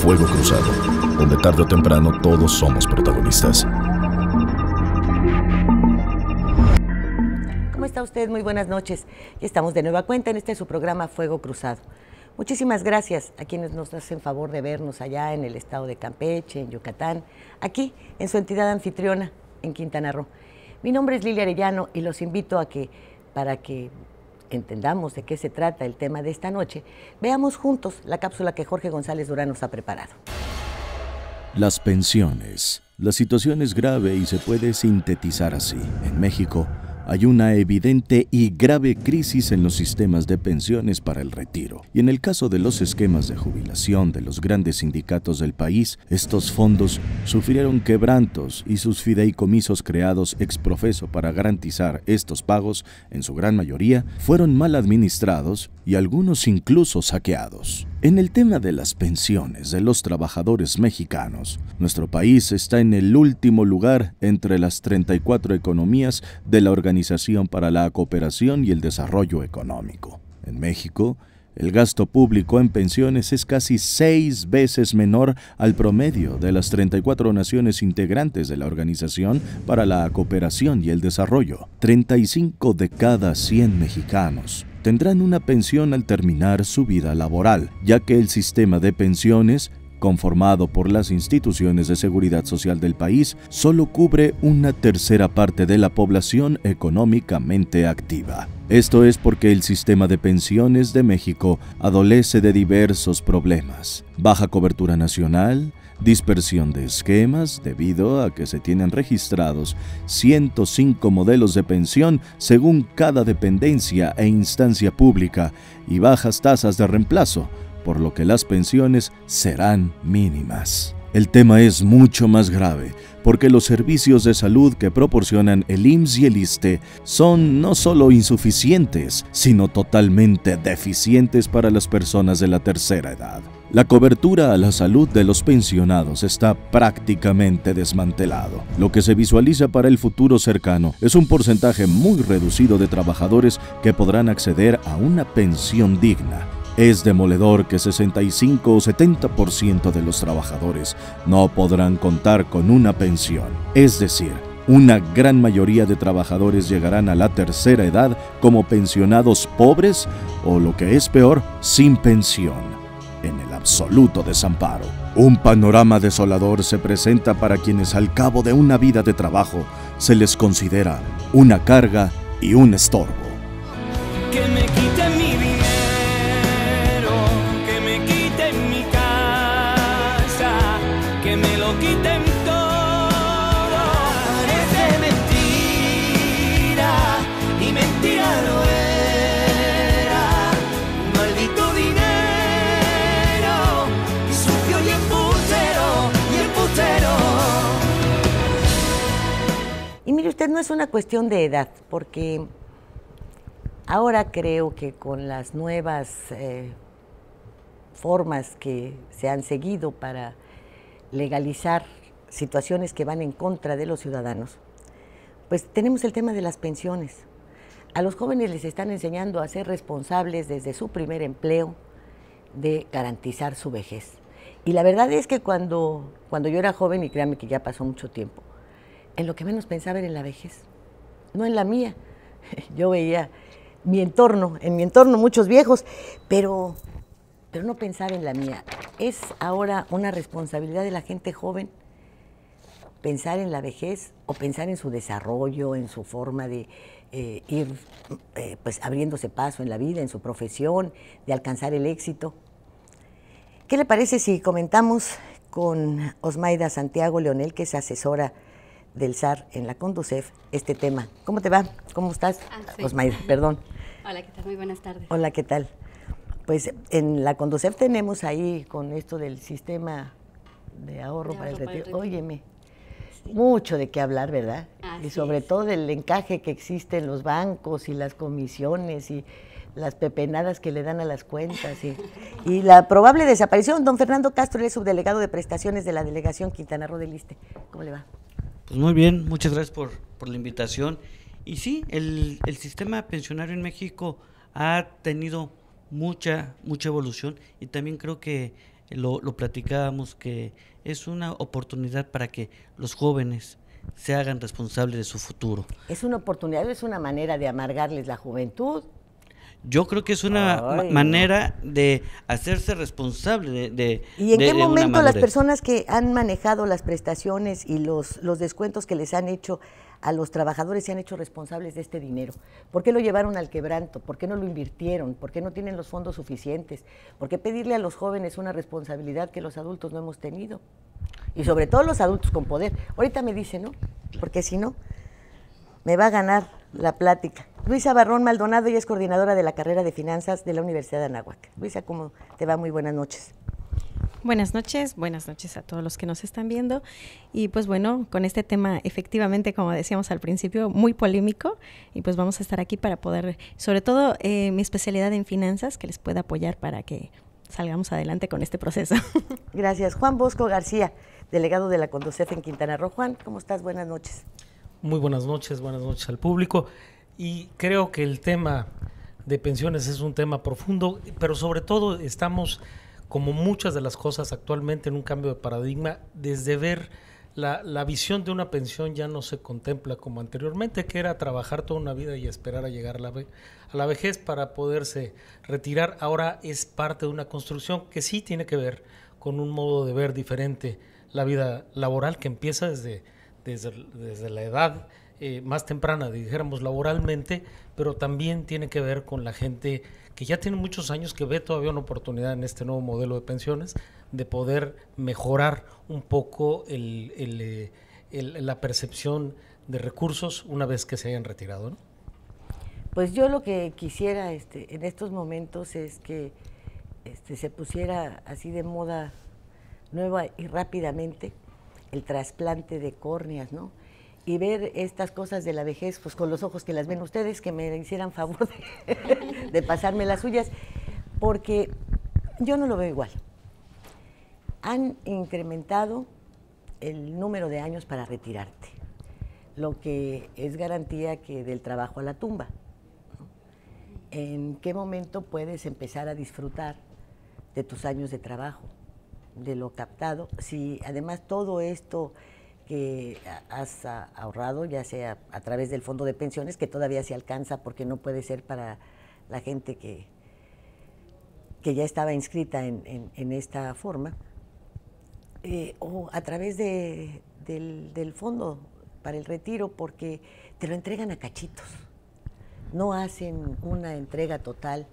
Fuego Cruzado, donde tarde o temprano todos somos protagonistas. ¿Cómo está usted? Muy buenas noches. Ya estamos de nueva cuenta en su programa Fuego Cruzado. Muchísimas gracias a quienes nos hacen favor de vernos allá en el estado de Campeche, en Yucatán, aquí en su entidad anfitriona, en Quintana Roo. Mi nombre es Lilia Arellano y los invito a que, para que entendamos de qué se trata el tema de esta noche, veamos juntos la cápsula que Jorge González Durán nos ha preparado. Las pensiones. La situación es grave y se puede sintetizar así. En México hay una evidente y grave crisis en los sistemas de pensiones para el retiro. Y en el caso de los esquemas de jubilación de los grandes sindicatos del país, estos fondos sufrieron quebrantos y sus fideicomisos creados ex profeso para garantizar estos pagos, en su gran mayoría, fueron mal administrados y algunos incluso saqueados. En el tema de las pensiones de los trabajadores mexicanos, nuestro país está en el último lugar entre las 34 economías de la Organización para la Cooperación y el Desarrollo Económico. En México, el gasto público en pensiones es casi 6 veces menor al promedio de las 34 naciones integrantes de la Organización para la Cooperación y el Desarrollo. 35 de cada 100 mexicanos tendrán una pensión al terminar su vida laboral, ya que el sistema de pensiones, conformado por las instituciones de seguridad social del país, solo cubre una tercera parte de la población económicamente activa. Esto es porque el sistema de pensiones de México adolece de diversos problemas: baja cobertura nacional, dispersión de esquemas debido a que se tienen registrados 105 modelos de pensión según cada dependencia e instancia pública y bajas tasas de reemplazo, por lo que las pensiones serán mínimas. El tema es mucho más grave, porque los servicios de salud que proporcionan el IMSS y el ISSSTE son no solo insuficientes, sino totalmente deficientes para las personas de la tercera edad. La cobertura a la salud de los pensionados está prácticamente desmantelado. Lo que se visualiza para el futuro cercano es un porcentaje muy reducido de trabajadores que podrán acceder a una pensión digna. Es demoledor que 65 o 70% de los trabajadores no podrán contar con una pensión. Es decir, una gran mayoría de trabajadores llegarán a la tercera edad como pensionados pobres o, lo que es peor, sin pensión, en el absoluto desamparo. Un panorama desolador se presenta para quienes al cabo de una vida de trabajo se les considera una carga y un estorbo. Que me quiten mi dinero, que me quiten mi casa, que me lo quiten todo. Parece mentira y mentira lo era. Maldito dinero, y sucio y embustero, y embustero. Y mire usted, no es una cuestión de edad, porque ahora creo que con las nuevas formas que se han seguido para legalizar situaciones que van en contra de los ciudadanos, pues tenemos el tema de las pensiones. A los jóvenes les están enseñando a ser responsables desde su primer empleo de garantizar su vejez. Y la verdad es que cuando yo era joven, y créanme que ya pasó mucho tiempo, en lo que menos pensaba era en la vejez, no en la mía. Yo veía en mi entorno muchos viejos, pero no pensar en la mía. Es ahora una responsabilidad de la gente joven pensar en la vejez o pensar en su desarrollo, en su forma de ir pues abriéndose paso en la vida, en su profesión, de alcanzar el éxito. ¿Qué le parece si comentamos con Osmaida Santiago Leonel, que es asesora del SAR en la Conducef, este tema? ¿Cómo te va? ¿Cómo estás? Sí. Osmaida, perdón. Hola, ¿qué tal? Muy buenas tardes. Hola, ¿qué tal? Pues en la Conducef tenemos ahí con esto del sistema de ahorro para el retiro. Óyeme, sí, mucho de qué hablar, ¿verdad? Así y sobre es. todo el encaje que existe en los bancos y las comisiones y las pepenadas que le dan a las cuentas y la probable desaparición. Don Fernando Castro es subdelegado de prestaciones de la delegación Quintana Roo del ISSSTE. ¿Cómo le va? Pues muy bien, muchas gracias por la invitación. Y sí, el sistema pensionario en México ha tenido mucha evolución, y también creo que lo platicábamos, que es una oportunidad para que los jóvenes se hagan responsables de su futuro. ¿Es una oportunidad o es una manera de amargarles la juventud? Yo creo que es una manera de hacerse responsable de ¿Y en qué una momento las madurez. personas que han manejado las prestaciones y los descuentos que les han hecho a los trabajadores se han hecho responsables de este dinero? ¿Por qué lo llevaron al quebranto? ¿Por qué no lo invirtieron? ¿Por qué no tienen los fondos suficientes? ¿Por qué pedirle a los jóvenes una responsabilidad que los adultos no hemos tenido? Y sobre todo los adultos con poder. Ahorita me dice, ¿no? Porque si no, me va a ganar la plática. Luisa Barrón Maldonado, ella es coordinadora de la carrera de Finanzas de la Universidad de Anáhuac. Luisa, ¿cómo te va? Muy buenas noches. Buenas noches a todos los que nos están viendo. Y pues bueno, con este tema efectivamente, como decíamos al principio, muy polémico, y pues vamos a estar aquí para poder, sobre todo mi especialidad en finanzas, que les pueda apoyar para que salgamos adelante con este proceso. Gracias. Juan Bosco García, delegado de la Conducef en Quintana Roo. Juan, ¿cómo estás? Buenas noches. Muy buenas noches al público. Y creo que el tema de pensiones es un tema profundo, pero sobre todo estamos, como muchas de las cosas actualmente, en un cambio de paradigma, desde ver la visión de una pensión ya no se contempla como anteriormente, que era trabajar toda una vida y esperar a llegar a la vejez para poderse retirar. Ahora es parte de una construcción que sí tiene que ver con un modo de ver diferente la vida laboral, que empieza desde la edad más temprana, dijéramos laboralmente, pero también tiene que ver con la gente que ya tiene muchos años, que ve todavía una oportunidad en este nuevo modelo de pensiones de poder mejorar un poco la percepción de recursos una vez que se hayan retirado, ¿no? Pues yo lo que quisiera en estos momentos es que se pusiera así de moda nueva y rápidamente el trasplante de córneas, ¿no? Y ver estas cosas de la vejez pues con los ojos que las ven ustedes, que me hicieran favor de pasarme las suyas, porque yo no lo veo igual. Han incrementado el número de años para retirarte, lo que es garantía que del trabajo a la tumba, ¿no? ¿En qué momento puedes empezar a disfrutar de tus años de trabajo, de lo captado, si además todo esto que has ahorrado, ya sea a través del fondo de pensiones, que todavía se alcanza porque no puede ser para la gente que ya estaba inscrita en esta forma, o a través del fondo para el retiro, porque te lo entregan a cachitos, no hacen una entrega total,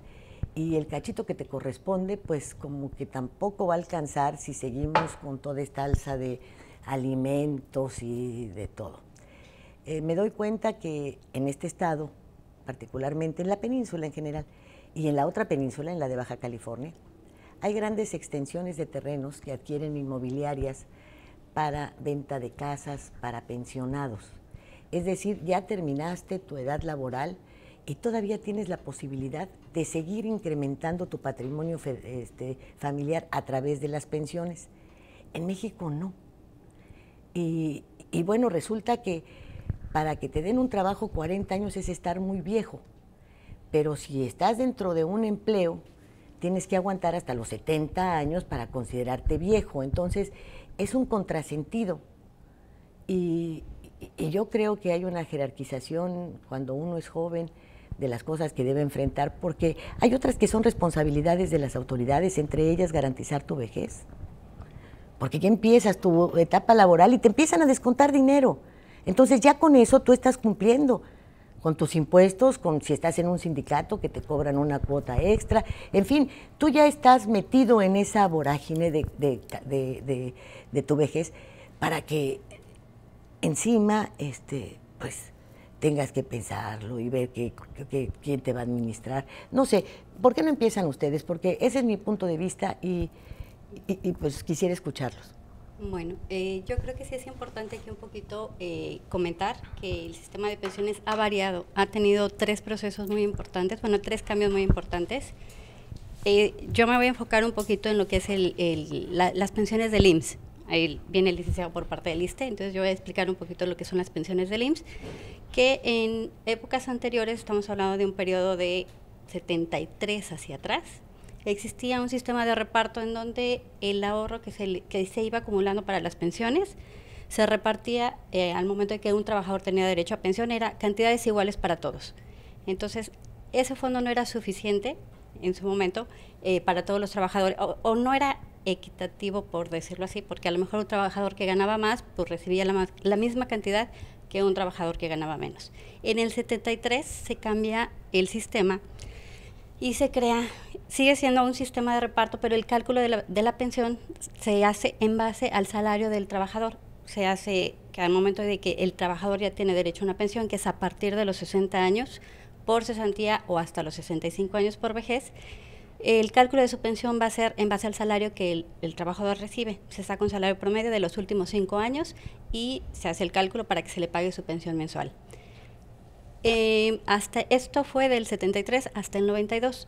y el cachito que te corresponde, pues como que tampoco va a alcanzar si seguimos con toda esta alza de alimentos y de todo. Me doy cuenta que en este estado, particularmente en la península en general, y en la otra península, en la de Baja California, hay grandes extensiones de terrenos que adquieren inmobiliarias para venta de casas para pensionados. Es decir, ya terminaste tu edad laboral y todavía tienes la posibilidad de seguir incrementando tu patrimonio familiar a través de las pensiones. En México no. Y bueno, resulta que para que te den un trabajo 40 años es estar muy viejo, pero si estás dentro de un empleo, tienes que aguantar hasta los 70 años para considerarte viejo. Entonces, es un contrasentido. Y yo creo que hay una jerarquización cuando uno es joven de las cosas que debe enfrentar, porque hay otras que son responsabilidades de las autoridades, entre ellas garantizar tu vejez. Porque ya empiezas tu etapa laboral y te empiezan a descontar dinero. Entonces ya con eso tú estás cumpliendo con tus impuestos, con si estás en un sindicato que te cobran una cuota extra. En fin, tú ya estás metido en esa vorágine de tu vejez para que encima pues tengas que pensarlo y ver quién te va a administrar. No sé, ¿por qué no empiezan ustedes? Porque ese es mi punto de vista y pues quisiera escucharlos. Bueno, yo creo que sí es importante aquí un poquito comentar que el sistema de pensiones ha variado, ha tenido 3 procesos muy importantes, 3 cambios muy importantes. Yo me voy a enfocar un poquito en lo que es las pensiones del IMSS. Ahí viene el licenciado por parte del ISSSTE, entonces yo voy a explicar un poquito lo que son las pensiones del IMSS, que en épocas anteriores, estamos hablando de un periodo de 73 hacia atrás, existía un sistema de reparto en donde el ahorro que se iba acumulando para las pensiones se repartía al momento de que un trabajador tenía derecho a pensión, era cantidades iguales para todos. Entonces, ese fondo no era suficiente en su momento para todos los trabajadores, o no era equitativo, por decirlo así, porque a lo mejor un trabajador que ganaba más, pues recibía la misma cantidad que un trabajador que ganaba menos. En el 73 se cambia el sistema y se crea, sigue siendo un sistema de reparto, pero el cálculo de la pensión se hace en base al salario del trabajador. Se hace que al momento de que el trabajador ya tiene derecho a una pensión, que es a partir de los 60 años por cesantía o hasta los 65 años por vejez, el cálculo de su pensión va a ser en base al salario que el trabajador recibe. Se saca un salario promedio de los últimos 5 años y se hace el cálculo para que se le pague su pensión mensual. Hasta esto fue del 73 hasta el 92.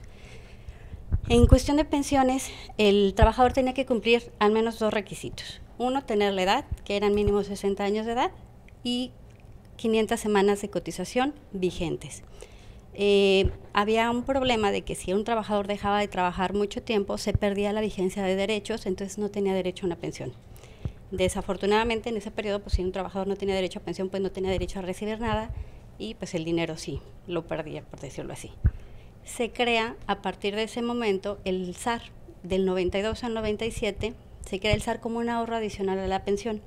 En cuestión de pensiones, el trabajador tenía que cumplir al menos 2 requisitos. Uno, tener la edad, que eran mínimo 60 años de edad, y 500 semanas de cotización vigentes. Había un problema de que si un trabajador dejaba de trabajar mucho tiempo, se perdía la vigencia de derechos, entonces no tenía derecho a una pensión. Desafortunadamente, en ese periodo, pues si un trabajador no tenía derecho a pensión, pues no tenía derecho a recibir nada, y pues el dinero sí, lo perdía, por decirlo así. Se crea, a partir de ese momento, el SAR. Del 92 al 97, se crea el SAR como un ahorro adicional a la pensión,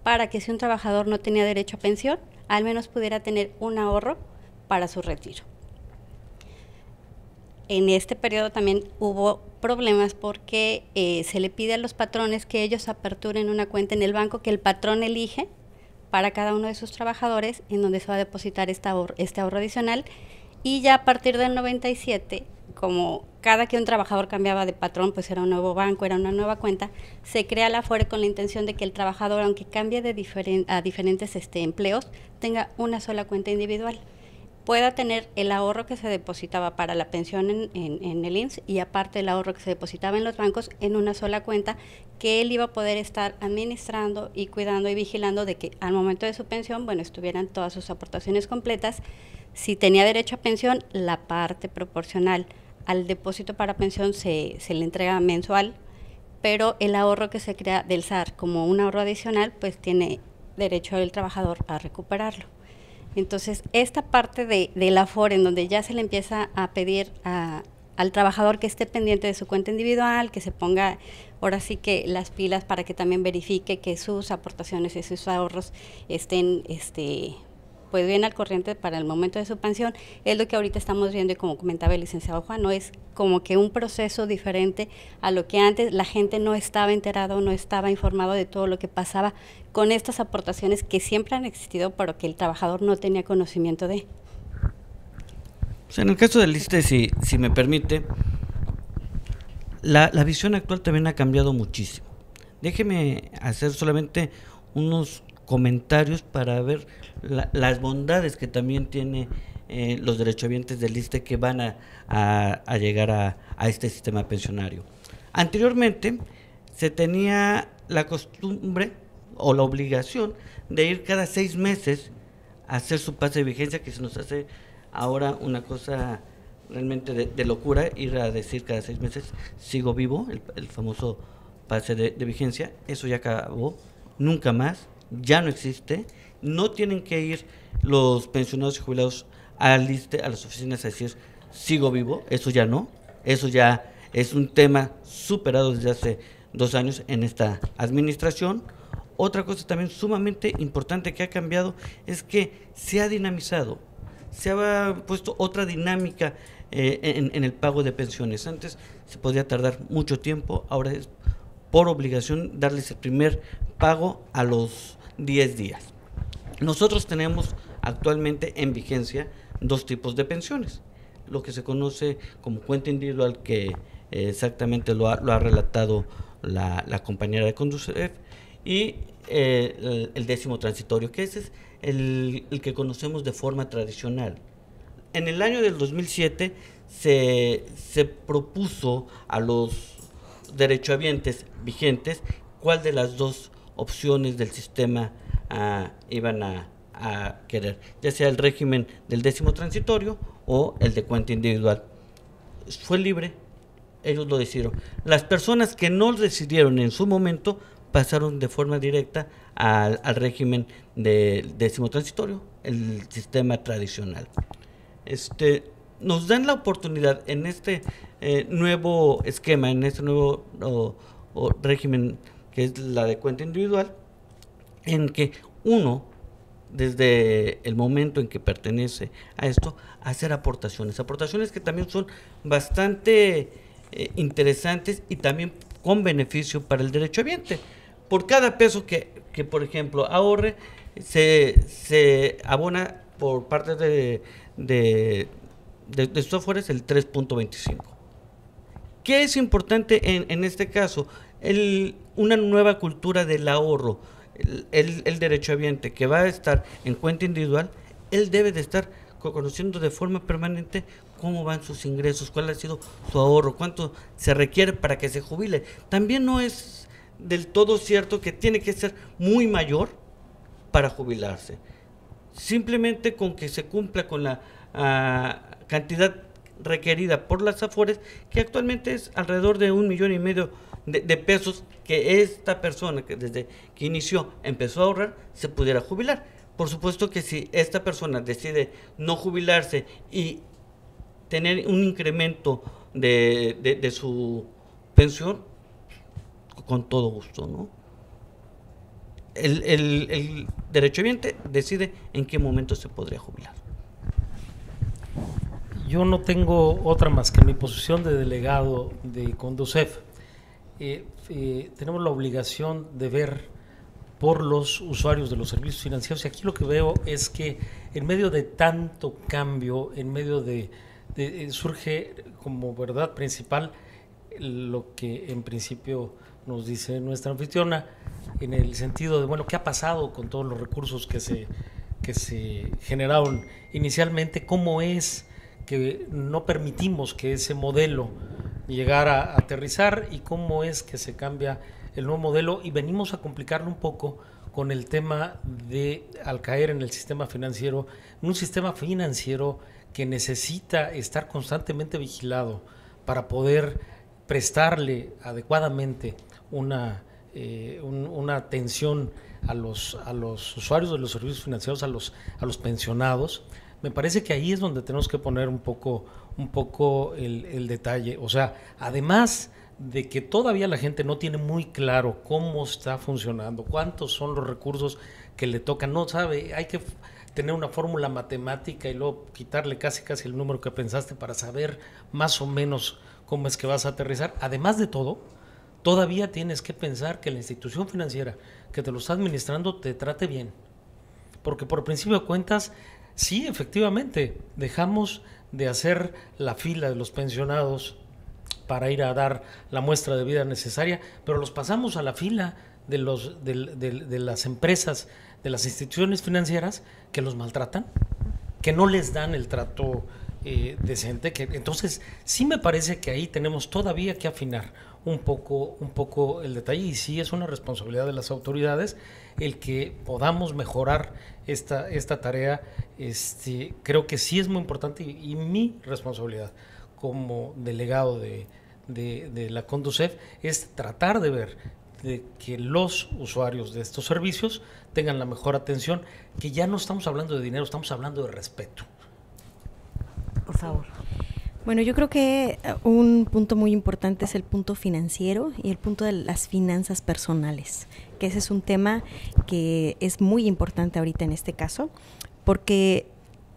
para que si un trabajador no tenía derecho a pensión, al menos pudiera tener un ahorro para su retiro. En este periodo también hubo problemas porque se le pide a los patrones que ellos aperturen una cuenta en el banco que el patrón elige para cada uno de sus trabajadores, en donde se va a depositar este ahorro adicional, y ya a partir del 97, como cada que un trabajador cambiaba de patrón, pues era un nuevo banco, era una nueva cuenta, se crea la Afore con la intención de que el trabajador, aunque cambie a diferentes empleos, tenga una sola cuenta individual, pueda tener el ahorro que se depositaba para la pensión en el IMSS y aparte el ahorro que se depositaba en los bancos en una sola cuenta, que él iba a poder estar administrando y cuidando y vigilando de que al momento de su pensión, bueno, estuvieran todas sus aportaciones completas. Si tenía derecho a pensión, la parte proporcional al depósito para pensión se le entrega mensual, pero el ahorro que se crea del SAR como un ahorro adicional, pues tiene derecho el trabajador a recuperarlo. Entonces, esta parte de la Afore, en donde ya se le empieza a pedir al trabajador que esté pendiente de su cuenta individual, que se ponga ahora sí que las pilas para que también verifique que sus aportaciones y sus ahorros estén pues bien al corriente para el momento de su pensión, es lo que ahorita estamos viendo, y como comentaba el licenciado Juan, no es como que un proceso diferente a lo que antes la gente no estaba enterado, no estaba informado de todo lo que pasaba con estas aportaciones que siempre han existido, pero que el trabajador no tenía conocimiento de. Pues en el caso del ISSSTE, si me permite, la visión actual también ha cambiado muchísimo. Déjeme hacer solamente unos comentarios para ver las bondades que también tiene los derechohabientes del ISSSTE que van a llegar a este sistema pensionario. Anteriormente se tenía la costumbre o la obligación de ir cada 6 meses a hacer su pase de vigencia, que se nos hace ahora una cosa realmente de locura, ir a decir cada 6 meses sigo vivo, el famoso pase de vigencia. Eso ya acabó, nunca más, ya no existe. No tienen que ir los pensionados y jubilados al ISSSTE, a las oficinas, a decir sigo vivo. Eso ya no, eso ya es un tema superado desde hace 2 años en esta administración. Otra cosa también sumamente importante que ha cambiado es que se ha dinamizado, se ha puesto otra dinámica en el pago de pensiones. Antes se podía tardar mucho tiempo, ahora es por obligación darles el primer pago a los 10 días. Nosotros tenemos actualmente en vigencia 2 tipos de pensiones, lo que se conoce como cuenta individual, que exactamente lo ha relatado la compañera de Conducef, y el décimo transitorio, que ese es el que conocemos de forma tradicional. En el año del 2007 se propuso a los derechohabientes vigentes cuál de las 2 opciones del sistema iban a querer, ya sea el régimen del décimo transitorio o el de cuenta individual. Fue libre ellos lo decidieron. Las personas que no decidieron en su momento pasaron de forma directa al régimen del 10º transitorio, el sistema tradicional. Nos dan la oportunidad en este nuevo esquema, en este nuevo régimen que es la de cuenta individual, en que uno, desde el momento en que pertenece a esto, hacer aportaciones que también son bastante interesantes y también con beneficio para el derechohabiente. Por cada peso que por ejemplo, ahorre, se abona por parte de softwares el 3.25. ¿Qué es importante en este caso? Una nueva cultura del ahorro. El derechohabiente que va a estar en cuenta individual, él debe de estar conociendo de forma permanente cómo van sus ingresos, cuál ha sido su ahorro, cuánto se requiere para que se jubile. También no es del todo cierto que tiene que ser muy mayor para jubilarse. Simplemente con que se cumpla con la cantidad requerida por las AFORES, que actualmente es alrededor de 1,5 millones de pesos, que esta persona que desde que inició empezó a ahorrar, se pudiera jubilar. Por supuesto que si esta persona decide no jubilarse y tener un incremento de su pensión, con todo gusto, ¿no? El derechohabiente decide en qué momento se podría jubilar. Yo no tengo otra más que mi posición de delegado de Conducef. Tenemos la obligación de ver por los usuarios de los servicios financieros, y aquí lo que veo es que en medio de tanto cambio, en medio de surge como verdad principal lo que en principio nos dice nuestra anfitriona, en el sentido de, bueno, ¿qué ha pasado con todos los recursos que se generaron inicialmente? ¿Cómo es que no permitimos que ese modelo llegara a aterrizar y cómo es que se cambia el nuevo modelo? Y venimos a complicarlo un poco con el tema de, al caer en el sistema financiero, un sistema financiero que necesita estar constantemente vigilado para poder prestarle adecuadamente una atención a los usuarios de los servicios financieros, a los pensionados. Me parece que ahí es donde tenemos que poner un poco el detalle. O sea, además de que todavía la gente no tiene muy claro cómo está funcionando, cuántos son los recursos que le tocan, no sabe, hay que tener una fórmula matemática y luego quitarle casi el número que pensaste para saber más o menos cómo es que vas a aterrizar. Además de todo, todavía tienes que pensar que la institución financiera que te lo está administrando te trate bien. Porque por principio de cuentas, sí, efectivamente, dejamos de hacer la fila de los pensionados para ir a dar la muestra de vida necesaria, pero los pasamos a la fila de las empresas, de las instituciones financieras que los maltratan, que no les dan el trato decente. Entonces, sí me parece que ahí tenemos todavía que afinar un poco el detalle, y sí es una responsabilidad de las autoridades el que podamos mejorar esta tarea. Creo que sí es muy importante y mi responsabilidad como delegado de la Conducef es tratar de ver de que los usuarios de estos servicios tengan la mejor atención, que ya no estamos hablando de dinero, estamos hablando de respeto. Por favor. Bueno, yo creo que un punto muy importante es el punto financiero y el punto de las finanzas personales, que ese es un tema que es muy importante ahorita en este caso, porque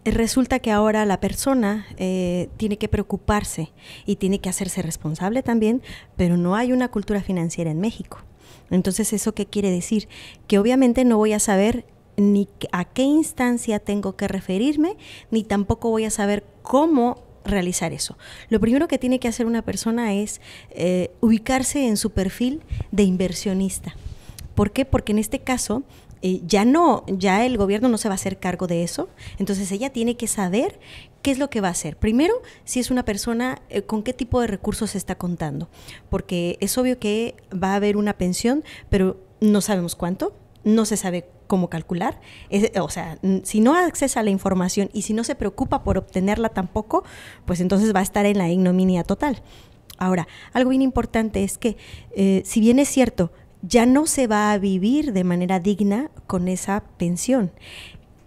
resulta que ahora la persona tiene que preocuparse y tiene que hacerse responsable también, pero no hay una cultura financiera en México. Entonces, ¿eso qué quiere decir? Que obviamente no voy a saber ni a qué instancia tengo que referirme, ni tampoco voy a saber cómo realizar eso. Lo primero que tiene que hacer una persona es ubicarse en su perfil de inversionista. ¿Por qué? Porque en este caso ya el gobierno no se va a hacer cargo de eso, entonces ella tiene que saber qué es lo que va a hacer. Primero, si es una persona, con qué tipo de recursos se está contando, porque es obvio que va a haber una pensión, pero no sabemos cuánto, no se sabe cómo calcular, o sea, si no accesa a la información y si no se preocupa por obtenerla tampoco, pues entonces va a estar en la ignominia total. Ahora, algo bien importante es que, si bien es cierto, ya no se va a vivir de manera digna con esa pensión.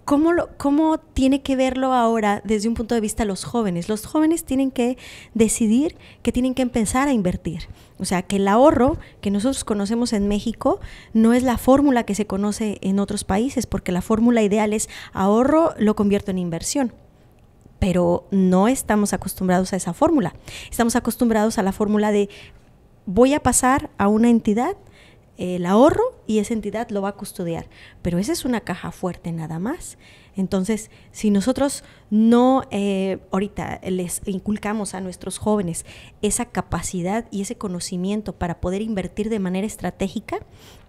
¿Cómo tiene que verlo ahora desde un punto de vista los jóvenes? Los jóvenes tienen que decidir que tienen que empezar a invertir. O sea, que el ahorro que nosotros conocemos en México no es la fórmula que se conoce en otros países, porque la fórmula ideal es ahorro, lo convierto en inversión. Pero no estamos acostumbrados a esa fórmula. Estamos acostumbrados a la fórmula de voy a pasar a una entidad el ahorro y esa entidad lo va a custodiar, pero esa es una caja fuerte nada más. Entonces, si nosotros no ahorita les inculcamos a nuestros jóvenes esa capacidad y ese conocimiento para poder invertir de manera estratégica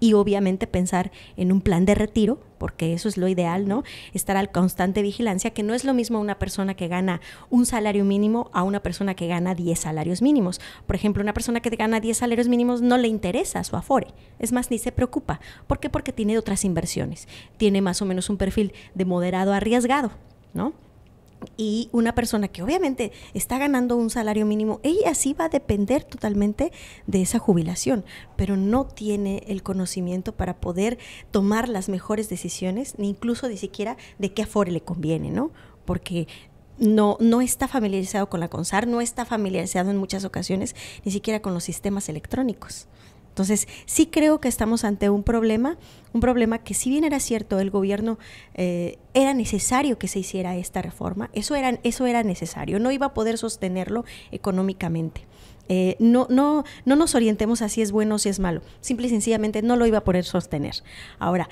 y obviamente pensar en un plan de retiro, porque eso es lo ideal, ¿no? Estar al constante vigilancia, que no es lo mismo una persona que gana un salario mínimo a una persona que gana 10 salarios mínimos. Por ejemplo, una persona que gana 10 salarios mínimos no le interesa su Afore, es más, ni se preocupa. ¿Por qué? Porque tiene otras inversiones, tiene más o menos un perfil de moderado a arriesgado, ¿no? Y una persona que obviamente está ganando un salario mínimo, ella sí va a depender totalmente de esa jubilación, pero no tiene el conocimiento para poder tomar las mejores decisiones, ni incluso ni siquiera de qué Afore le conviene, ¿no? Porque no está familiarizado con la CONSAR, no está familiarizado en muchas ocasiones ni siquiera con los sistemas electrónicos. Entonces, sí creo que estamos ante un problema que, si bien era cierto, el gobierno era necesario que se hiciera esta reforma, eso era necesario, no iba a poder sostenerlo económicamente. No nos orientemos a si es bueno o si es malo, simple y sencillamente no lo iba a poder sostener. Ahora,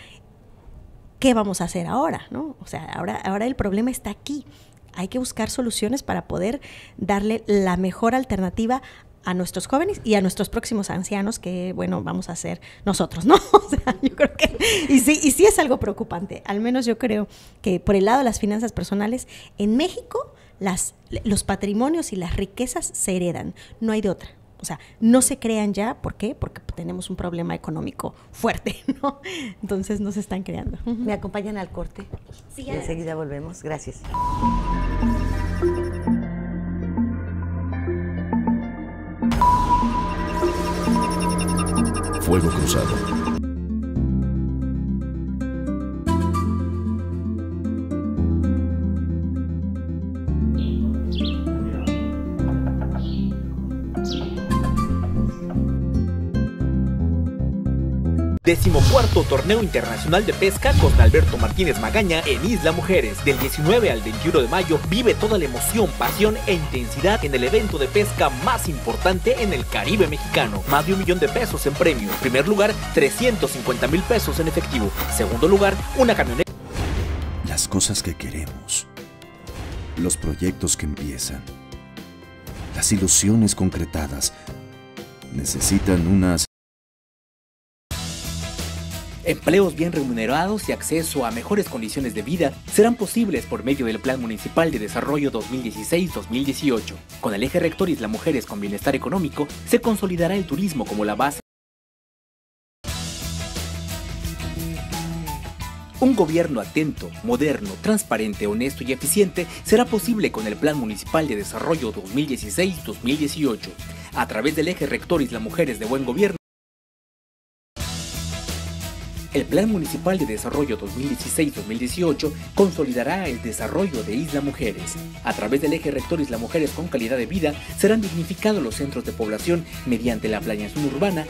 ¿qué vamos a hacer ahora, no? O sea, ahora el problema está aquí. Hay que buscar soluciones para poder darle la mejor alternativa a nuestros jóvenes y a nuestros próximos ancianos, que, bueno, vamos a ser nosotros, ¿no? O sea, yo creo que, y sí es algo preocupante. Al menos yo creo que por el lado de las finanzas personales, en México, los patrimonios y las riquezas se heredan, no hay de otra. O sea, no se crean ya, ¿por qué? Porque tenemos un problema económico fuerte, ¿no? Entonces no se están creando. ¿Me acompañan al corte? Sí, enseguida volvemos. Gracias. Fuego Cruzado. Decimocuarto Torneo Internacional de Pesca con Alberto Martínez Magaña en Isla Mujeres. Del 19 al 21 de mayo vive toda la emoción, pasión e intensidad en el evento de pesca más importante en el Caribe mexicano. Más de $1 millón en premio. Primer lugar, 350,000 pesos en efectivo. Segundo lugar, una camioneta. Las cosas que queremos, los proyectos que empiezan, las ilusiones concretadas, necesitan unas Empleos bien remunerados y acceso a mejores condiciones de vida serán posibles por medio del Plan Municipal de Desarrollo 2016-2018. Con el eje rector Isla Mujeres con Bienestar Económico, se consolidará el turismo como la base. Un gobierno atento, moderno, transparente, honesto y eficiente será posible con el Plan Municipal de Desarrollo 2016-2018. A través del eje rector Isla Mujeres de Buen Gobierno, el Plan Municipal de Desarrollo 2016-2018 consolidará el desarrollo de Isla Mujeres. A través del eje rector Isla Mujeres con calidad de vida, serán dignificados los centros de población mediante la planeación urbana,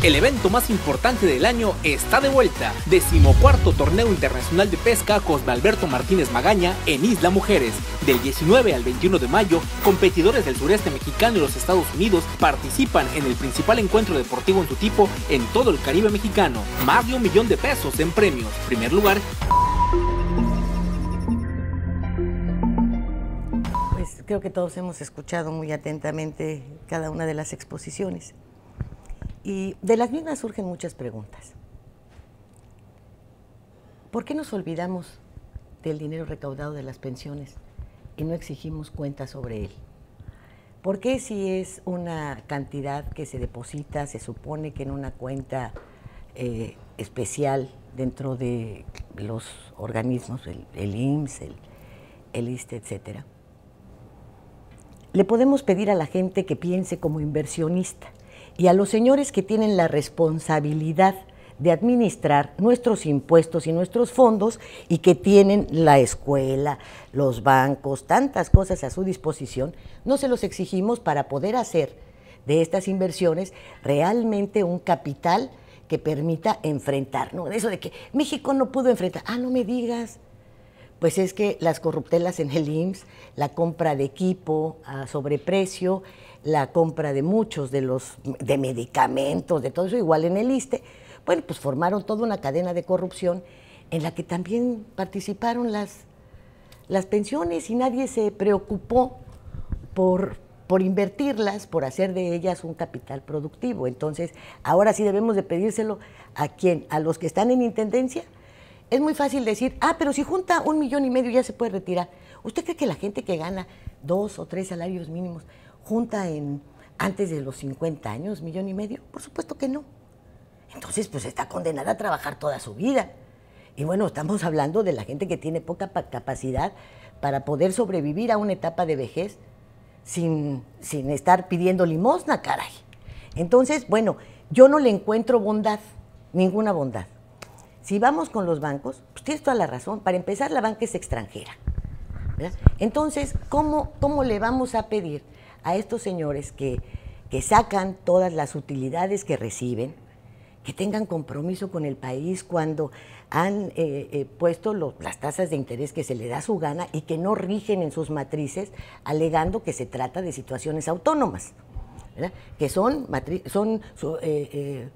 El evento más importante del año está de vuelta. 14º Torneo Internacional de Pesca Cosme Alberto Martínez Magaña en Isla Mujeres. Del 19 al 21 de mayo, competidores del sureste mexicano y los Estados Unidos participan en el principal encuentro deportivo en su tipo en todo el Caribe mexicano. Más de $1 millón en premios. Primer lugar. Pues creo que todos hemos escuchado muy atentamente cada una de las exposiciones. Y de las mismas surgen muchas preguntas. ¿Por qué nos olvidamos del dinero recaudado de las pensiones y no exigimos cuentas sobre él? ¿Por qué si es una cantidad que se deposita, se supone que en una cuenta especial dentro de los organismos, el IMSS, el ISSSTE, etcétera? Le podemos pedir a la gente que piense como inversionista y a los señores que tienen la responsabilidad de administrar nuestros impuestos y nuestros fondos y que tienen la escuela, los bancos, tantas cosas a su disposición, no se los exigimos para poder hacer de estas inversiones realmente un capital que permita enfrentar, ¿no? Eso de que México no pudo enfrentar, no me digas. Pues es que las corruptelas en el IMSS, la compra de equipo a sobreprecio, la compra de muchos de medicamentos, de todo eso, igual en el ISSSTE, bueno, pues formaron toda una cadena de corrupción en la que también participaron las pensiones y nadie se preocupó por invertirlas, por hacer de ellas un capital productivo. Entonces, ahora sí debemos de pedírselo ¿a quién? ¿A los que están en intendencia? Es muy fácil decir, pero si junta 1,5 millones ya se puede retirar. ¿Usted cree que la gente que gana 2 o 3 salarios mínimos junta antes de los 50 años 1,5 millones? Por supuesto que no. Entonces, pues está condenada a trabajar toda su vida. Y bueno, estamos hablando de la gente que tiene poca capacidad para poder sobrevivir a una etapa de vejez sin estar pidiendo limosna, caray. Entonces, bueno, yo no le encuentro bondad, ninguna bondad. Si vamos con los bancos, pues tienes toda la razón. Para empezar, la banca es extranjera, ¿verdad? Entonces, ¿cómo le vamos a pedir a estos señores que sacan todas las utilidades que reciben, que tengan compromiso con el país cuando han puesto las tasas de interés que se le da su gana y que no rigen en sus matrices, alegando que se trata de situaciones autónomas, ¿verdad? Que son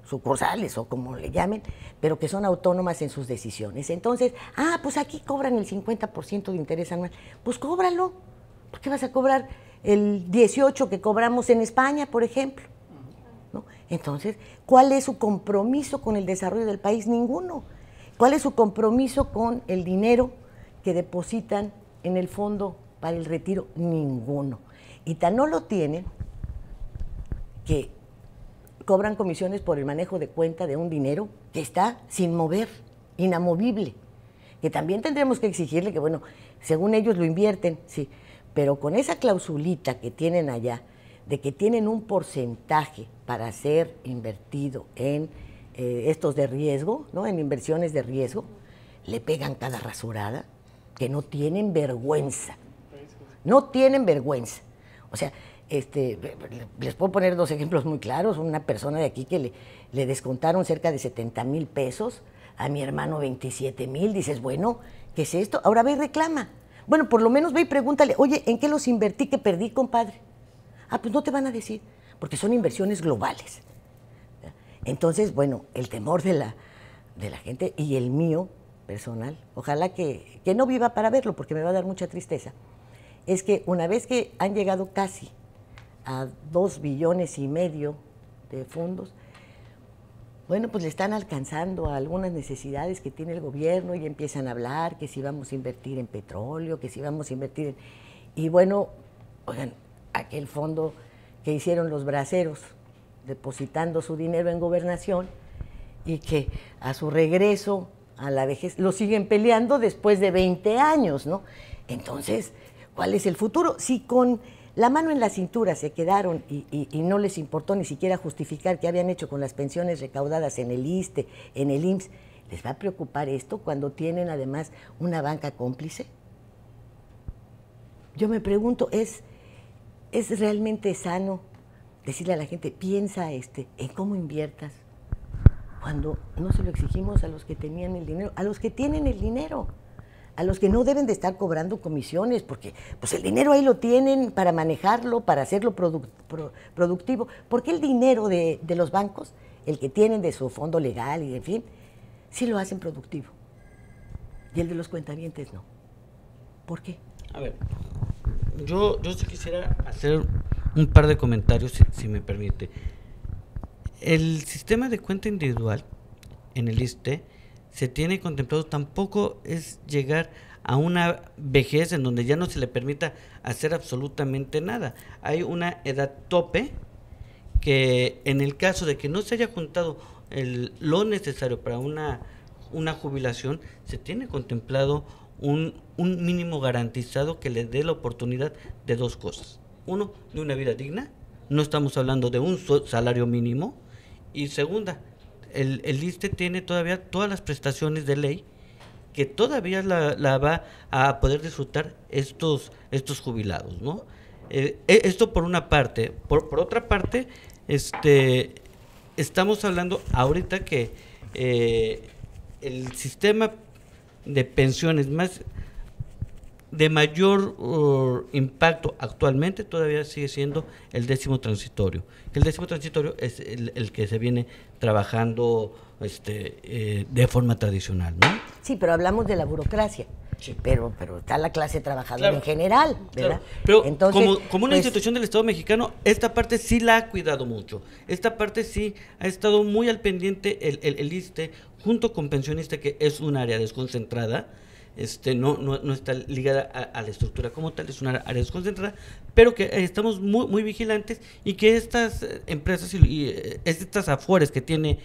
sucursales o como le llamen, pero que son autónomas en sus decisiones. Entonces, pues aquí cobran el 50% de interés anual. Pues cóbralo. ¿Por qué vas a cobrar el 18% que cobramos en España, por ejemplo? ¿No? Entonces, ¿cuál es su compromiso con el desarrollo del país? Ninguno. ¿Cuál es su compromiso con el dinero que depositan en el fondo para el retiro? Ninguno. Y tan no lo tienen que cobran comisiones por el manejo de cuenta de un dinero que está sin mover, inamovible, que también tendremos que exigirle que, bueno, según ellos lo invierten, sí, pero con esa clausulita que tienen allá, de que tienen un porcentaje para ser invertido en estos de riesgo, ¿no? En inversiones de riesgo, le pegan cada rasurada, que no tienen vergüenza. No tienen vergüenza. O sea, les puedo poner 2 ejemplos muy claros. Una persona de aquí que le descontaron cerca de 70,000 pesos, a mi hermano 27,000, dices, bueno, ¿qué es esto? Ahora ve y reclama. Bueno, por lo menos ve y pregúntale, oye, ¿en qué los invertí que perdí, compadre? Pues no te van a decir, porque son inversiones globales. Entonces, bueno, el temor de la gente y el mío personal, ojalá que no viva para verlo, porque me va a dar mucha tristeza, es que una vez que han llegado casi a 2,5 billones de fondos, bueno, pues le están alcanzando a algunas necesidades que tiene el gobierno y empiezan a hablar que si vamos a invertir en petróleo, que si vamos a invertir en... Y bueno, oigan, aquel fondo que hicieron los braceros, depositando su dinero en gobernación y que a su regreso a la vejez lo siguen peleando después de 20 años, ¿no? Entonces, ¿cuál es el futuro? Si con la mano en la cintura se quedaron y no les importó ni siquiera justificar qué habían hecho con las pensiones recaudadas en el ISSSTE, en el IMSS, ¿les va a preocupar esto cuando tienen además una banca cómplice? Yo me pregunto, ¿es realmente sano decirle a la gente, piensa en cómo inviertas, cuando no se lo exigimos a los que tenían el dinero, a los que tienen el dinero, a los que no deben de estar cobrando comisiones, porque pues el dinero ahí lo tienen para manejarlo, para hacerlo productivo? ¿Por qué el dinero de los bancos, el que tienen de su fondo legal y en fin, sí lo hacen productivo? Y el de los cuentavientes no. ¿Por qué? A ver, yo sí quisiera hacer un par de comentarios, si me permite. El sistema de cuenta individual en el ISSSTE se tiene contemplado, tampoco es llegar a una vejez en donde ya no se le permita hacer absolutamente nada. Hay una edad tope que en el caso de que no se haya juntado lo necesario para una jubilación, se tiene contemplado un mínimo garantizado que le dé la oportunidad de dos cosas. Uno, de una vida digna, no estamos hablando de un salario mínimo, y segunda, el ISSSTE tiene todavía todas las prestaciones de ley que todavía la va a poder disfrutar estos jubilados, ¿no? Esto por una parte. Por otra parte, estamos hablando ahorita que el sistema de pensiones de mayor impacto actualmente todavía sigue siendo el 10º transitorio. El 10º transitorio es el que se viene trabajando de forma tradicional, ¿no? Sí, pero hablamos de la burocracia. Sí. Pero está la clase trabajadora, claro, en general, ¿verdad? Claro. Pero entonces, como una institución del Estado mexicano, esta parte sí la ha cuidado mucho. Esta parte sí ha estado muy al pendiente el ISSSTE, junto con Pensionista, que es un área desconcentrada. No está ligada a la estructura como tal, es una área desconcentrada, pero que estamos muy vigilantes, y que estas empresas y estas afores que tiene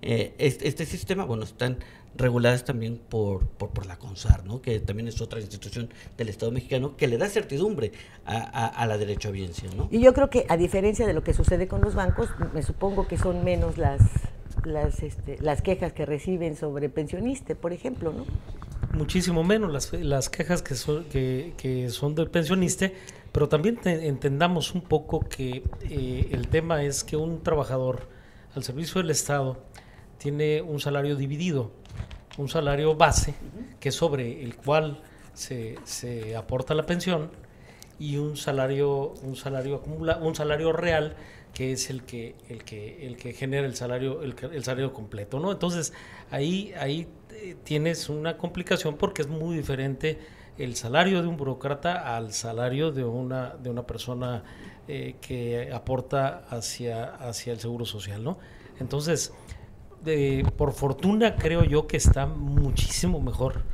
este sistema, bueno, están reguladas también por la CONSAR, ¿no? Que también es otra institución del Estado mexicano que le da certidumbre a la derechohabiencia, ¿no? Y yo creo que, a diferencia de lo que sucede con los bancos, me supongo que son menos las quejas que reciben sobre Pensionista, por ejemplo, ¿no? Muchísimo menos las quejas que son del Pensionista, pero también entendamos un poco que el tema es que un trabajador al servicio del Estado tiene un salario dividido, un salario base, que es sobre el cual se aporta la pensión, y un salario real, que es el que genera el salario completo, ¿no? Entonces ahí tienes una complicación, porque es muy diferente el salario de un burócrata al salario de una persona que aporta hacia el seguro social, ¿no? Entonces, por fortuna, creo yo que está muchísimo mejor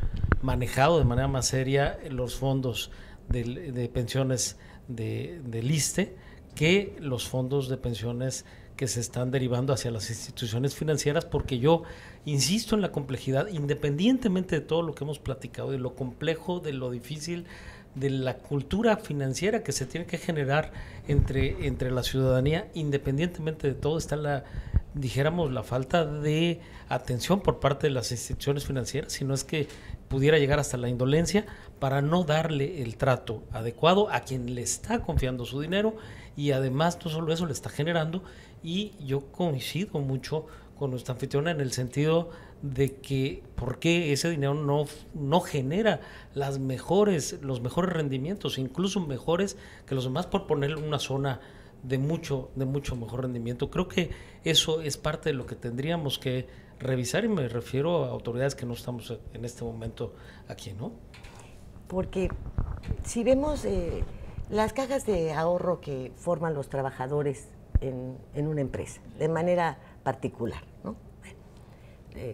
manejado de manera más seria los fondos de pensiones del ISSSTE que los fondos de pensiones que se están derivando hacia las instituciones financieras, porque yo insisto en la complejidad, independientemente de todo lo que hemos platicado, de lo complejo, de lo difícil, de la cultura financiera que se tiene que generar entre la ciudadanía. Independientemente de todo, está la falta de atención por parte de las instituciones financieras, si no es que pudiera llegar hasta la indolencia, para no darle el trato adecuado a quien le está confiando su dinero, y además no solo eso le está generando. Y yo coincido mucho con nuestra anfitriona en el sentido de que por qué ese dinero no genera los mejores rendimientos, incluso mejores que los demás, por ponerle una zona de mucho mejor rendimiento. Creo que eso es parte de lo que tendríamos que revisar, y me refiero a autoridades que no estamos en este momento aquí, ¿no? Porque si vemos las cajas de ahorro que forman los trabajadores en una empresa, de manera particular, ¿no?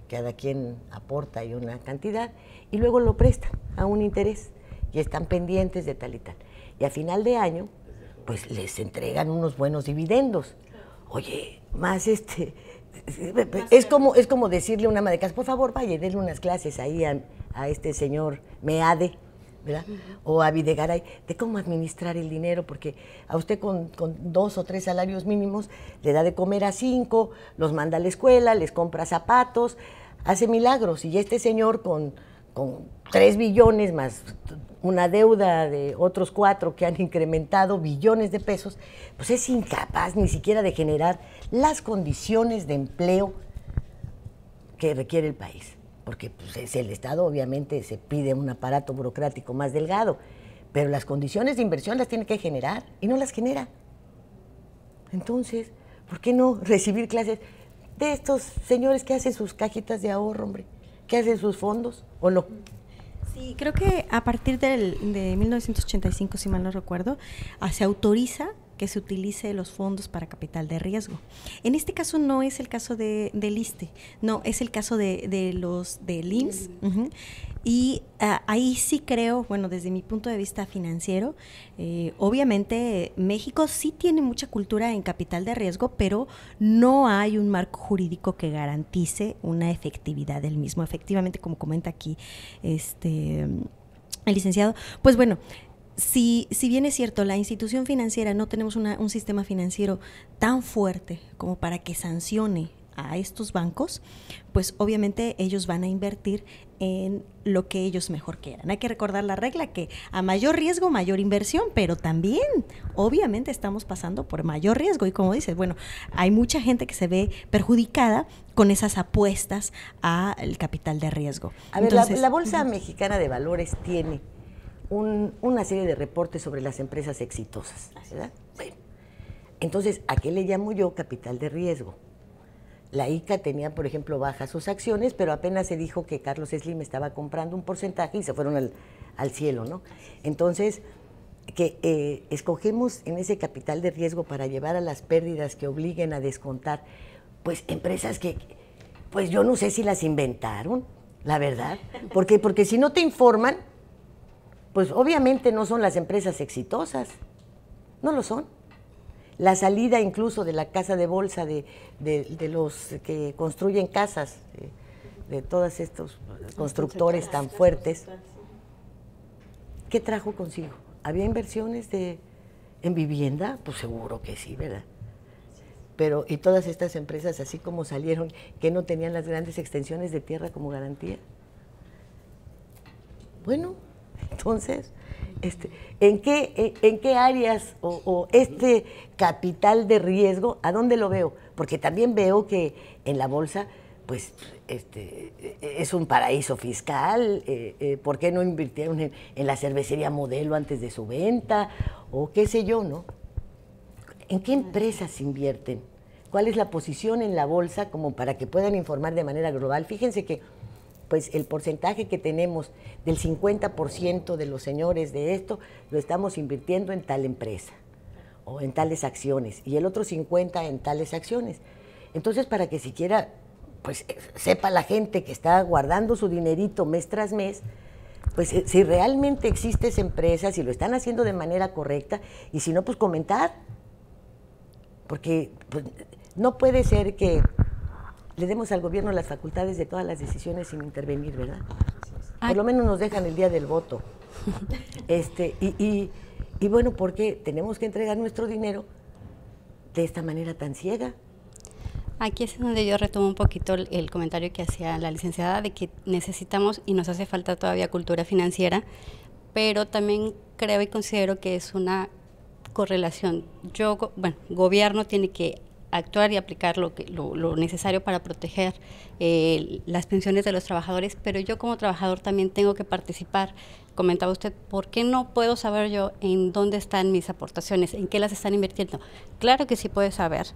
Cada quien aporta ahí una cantidad y luego lo prestan a un interés y están pendientes de tal y tal. Y a final de año, pues les entregan unos buenos dividendos. Oye, más es como decirle a una ama de casa, por favor, vaya y denle unas clases ahí a este señor Meade, ¿verdad? O a Videgaray, de cómo administrar el dinero, porque a usted con 2 o 3 salarios mínimos le da de comer a 5, los manda a la escuela, les compra zapatos, hace milagros. Y este señor con 3 billones más una deuda de otros 4 que han incrementado billones de pesos, pues es incapaz ni siquiera de generar las condiciones de empleo que requiere el país. Porque pues, el Estado obviamente se pide un aparato burocrático más delgado, pero las condiciones de inversión las tiene que generar y no las genera. Entonces, ¿por qué no recibir clases de estos señores que hacen sus cajitas de ahorro, hombre? ¿Que hacen sus fondos o no? Sí, creo que a partir de 1985, si mal no recuerdo, se autoriza que se utilice los fondos para capital de riesgo. En este caso no es el caso del ISSSTE, no, es el caso de los del IMSS. Y ahí sí creo, bueno, desde mi punto de vista financiero, obviamente México sí tiene mucha cultura en capital de riesgo, pero no hay un marco jurídico que garantice una efectividad del mismo. Efectivamente, como comenta aquí el licenciado, pues bueno, si bien es cierto, la institución financiera, no tenemos un sistema financiero tan fuerte como para que sancione a estos bancos, pues obviamente ellos van a invertir en lo que ellos mejor quieran. Hay que recordar la regla que a mayor riesgo, mayor inversión, pero también obviamente estamos pasando por mayor riesgo y como dices, bueno, hay mucha gente que se ve perjudicada con esas apuestas al capital de riesgo. A ver, la Bolsa Mexicana de Valores tiene una serie de reportes sobre las empresas exitosas, ¿verdad? Bueno, entonces, ¿a qué le llamo yo capital de riesgo? La ICA tenía, por ejemplo, bajas sus acciones, pero apenas se dijo que Carlos Slim estaba comprando un porcentaje y se fueron al cielo, ¿no? Entonces, que escogemos en ese capital de riesgo para llevar a las pérdidas que obliguen a descontar, pues empresas que, pues yo no sé si las inventaron, la verdad. Porque si no te informan, pues obviamente no son las empresas exitosas, no lo son. La salida incluso de la casa de bolsa de los que construyen casas, de todos estos constructores tan fuertes, ¿qué trajo consigo? ¿Había inversiones en vivienda? Pues seguro que sí, ¿verdad? Pero, ¿y todas estas empresas así como salieron, que no tenían las grandes extensiones de tierra como garantía? Bueno, entonces, ¿en qué áreas o este capital de riesgo, a dónde lo veo? Porque también veo que en la bolsa, pues, es un paraíso fiscal. ¿Por qué no invirtieron en la cervecería Modelo antes de su venta? O qué sé yo, ¿no? ¿En qué empresas invierten? ¿Cuál es la posición en la bolsa como para que puedan informar de manera global? Fíjense que pues el porcentaje que tenemos del 50% de los señores de esto, lo estamos invirtiendo en tal empresa o en tales acciones, y el otro 50% en tales acciones. Entonces, para que siquiera pues sepa la gente que está guardando su dinerito mes tras mes, pues si realmente existe esa empresa, si lo están haciendo de manera correcta, y si no, pues comentar. Porque pues, no puede ser que le demos al gobierno las facultades de todas las decisiones sin intervenir, ¿verdad? Por lo menos nos dejan el día del voto. Y bueno, ¿por qué tenemos que entregar nuestro dinero de esta manera tan ciega? Aquí es donde yo retomo un poquito el comentario que hacía la licenciada de que necesitamos y nos hace falta todavía cultura financiera, pero también creo y considero que es una correlación. Gobierno tiene que actuar y aplicar lo necesario para proteger las pensiones de los trabajadores, pero yo como trabajador también tengo que participar. Comentaba usted, ¿por qué no puedo saber yo en dónde están mis aportaciones, en qué las están invirtiendo? Claro que sí puede saber,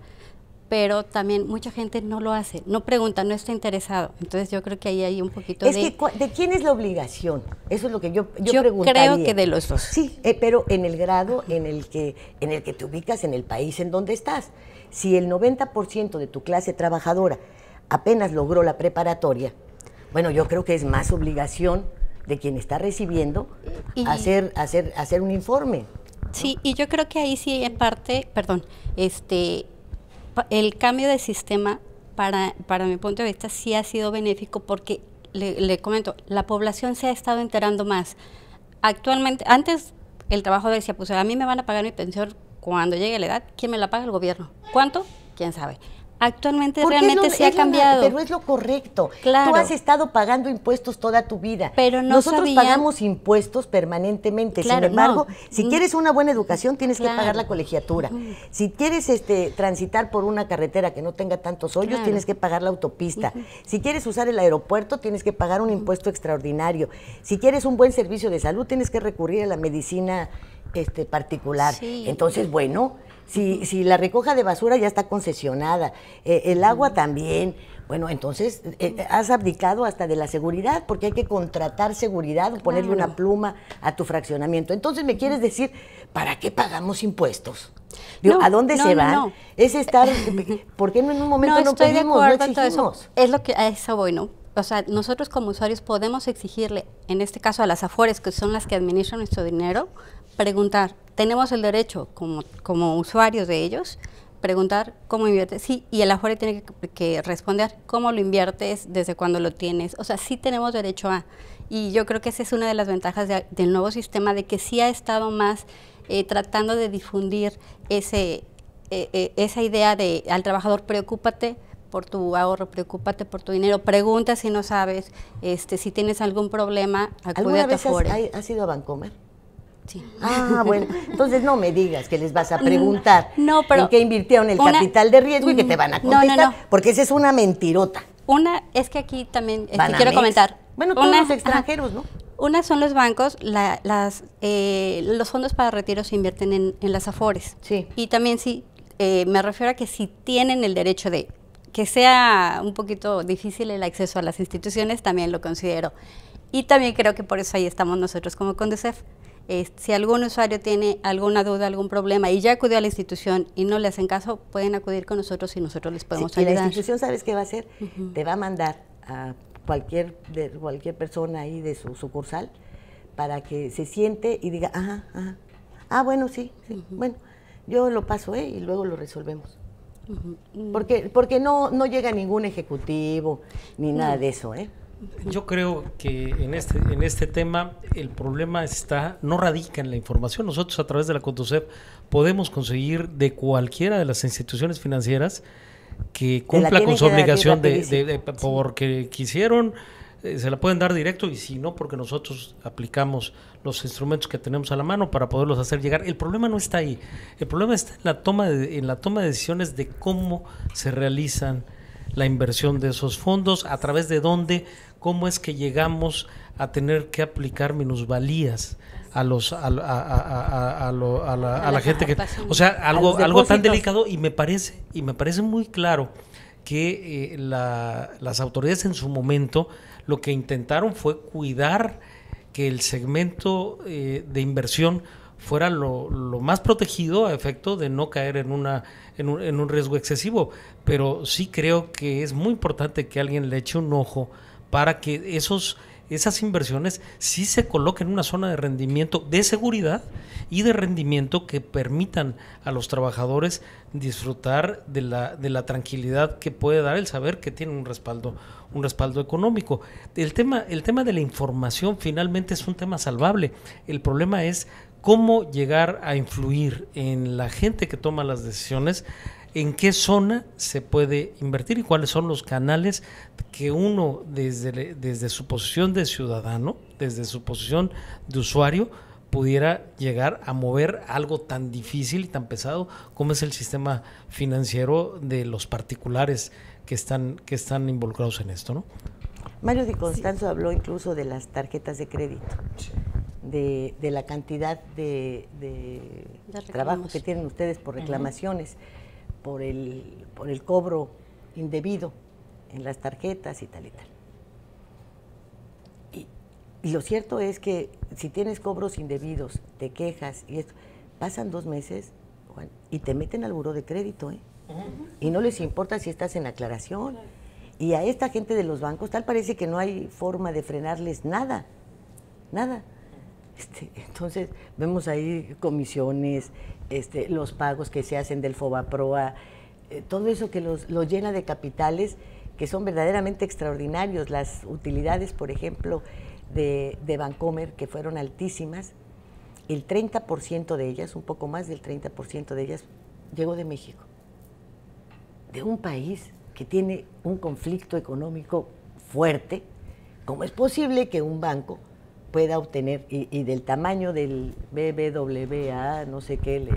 pero también mucha gente no lo hace, no pregunta, no está interesado. Entonces yo creo que ahí hay un poquito ¿de quién es la obligación? Eso es lo que yo preguntaría. Creo que de los dos. Sí, pero en el grado en el que te ubicas en el país en donde estás. Si el 90% de tu clase trabajadora apenas logró la preparatoria, bueno, yo creo que es más obligación de quien está recibiendo hacer un informe, ¿no? Sí, y yo creo que ahí sí en parte, el cambio de sistema para mi punto de vista sí ha sido benéfico porque, le comento, la población se ha estado enterando más. Actualmente, antes el trabajador decía, pues a mí me van a pagar mi pensión cuando llegue la edad. ¿Quién me la paga? El gobierno. ¿Cuánto? ¿Quién sabe? Actualmente realmente sí ha cambiado. Pero es lo correcto. Claro. Tú has estado pagando impuestos toda tu vida. Pero nosotros pagamos impuestos permanentemente. Claro, sin embargo, si quieres una buena educación, tienes que pagar la colegiatura. Si quieres transitar por una carretera que no tenga tantos hoyos, tienes que pagar la autopista. Si quieres usar el aeropuerto, tienes que pagar un impuesto extraordinario. Si quieres un buen servicio de salud, tienes que recurrir a la medicina particular. Sí. Entonces, bueno, si la recoja de basura ya está concesionada, el agua también, Bueno, entonces has abdicado hasta de la seguridad, porque hay que contratar seguridad o ponerle una pluma a tu fraccionamiento. Entonces, ¿me quieres decir, para qué pagamos impuestos? Digo, ¿a dónde se van? No. Es estar, ¿por qué en un momento no estoy pedimos, de no acuerdo en todo exigimos? eso. Es lo que a eso voy, ¿no? O sea, nosotros como usuarios podemos exigirle, en este caso a las Afores, que son las que administran nuestro dinero, preguntar, tenemos el derecho como usuarios de ellos, preguntar cómo inviertes, sí, y el Afore tiene que responder cómo lo inviertes, desde cuándo lo tienes, o sea, sí tenemos derecho a, y yo creo que esa es una de las ventajas del nuevo sistema, de que sí ha estado más tratando de difundir esa idea de al trabajador, preocúpate por tu ahorro, preocúpate por tu dinero, pregunta si no sabes, si tienes algún problema, acude a tu Afore. ¿Alguna vez has ido a Bancomer? Sí. Ah, bueno, entonces no me digas que les vas a preguntar pero en qué invirtieron el capital de riesgo y que te van a contestar, porque esa es una mentirota. Es que aquí también Banamex. comentar. Bueno, todos los extranjeros, ¿no? Una son los bancos, los fondos para retiro se invierten en las Afores. Sí. Y también sí, me refiero a que si tienen el derecho de que sea un poquito difícil el acceso a las instituciones, también lo considero. Y también creo que por eso ahí estamos nosotros como Conducef. Si algún usuario tiene alguna duda, algún problema y ya acudió a la institución y no le hacen caso, pueden acudir con nosotros y nosotros les podemos ayudar. Y la institución, ¿sabes qué va a hacer? Te va a mandar a cualquier persona ahí de su sucursal para que se siente y diga, bueno, sí, bueno, yo lo paso y luego lo resolvemos. Porque no llega ningún ejecutivo ni nada de eso, Yo creo que en este tema el problema no radica en la información. Nosotros a través de la Conducef podemos conseguir de cualquiera de las instituciones financieras que cumpla con su obligación porque quisieron, se la pueden dar directo, y si no, porque nosotros aplicamos los instrumentos que tenemos a la mano para poderlos hacer llegar. El problema no está ahí, el problema está en la toma de decisiones de cómo se realizan la inversión de esos fondos, a través de dónde, cómo es que llegamos a tener que aplicar minusvalías a la gente que, o sea, algo tan delicado, y me parece muy claro que las autoridades en su momento lo que intentaron fue cuidar que el segmento de inversión fuera lo más protegido, a efecto de no caer en un riesgo excesivo. Pero sí creo que es muy importante que alguien le eche un ojo para que esas inversiones sí se coloquen en una zona de rendimiento, de seguridad y de rendimiento, que permitan a los trabajadores disfrutar de la tranquilidad que puede dar el saber que tienen un respaldo económico. El tema de la información finalmente es un tema salvable. El problema es cómo llegar a influir en la gente que toma las decisiones, en qué zona se puede invertir y cuáles son los canales que uno desde su posición de ciudadano, desde su posición de usuario, pudiera llegar a mover algo tan difícil y tan pesado como es el sistema financiero de los particulares que están involucrados en esto, ¿no? Mario Di Constanzo habló incluso de las tarjetas de crédito, de la cantidad de trabajo que tienen ustedes por reclamaciones, por el cobro indebido en las tarjetas y tal y tal. Y lo cierto es que si tienes cobros indebidos, te quejas y esto, pasan 2 meses, Juan, y te meten al buró de crédito, y no les importa si estás en aclaración. Y a esta gente de los bancos tal parece que no hay forma de frenarles nada. Entonces vemos ahí comisiones, los pagos que se hacen del Fobaproa, todo eso que los llena de capitales que son verdaderamente extraordinarios. Las utilidades, por ejemplo, de Bancomer, que fueron altísimas, el 30% de ellas, un poco más del 30% de ellas, llegó de México, de un país que tiene un conflicto económico fuerte. ¿Cómo es posible que un banco pueda obtener, y del tamaño del BBVA, no sé qué,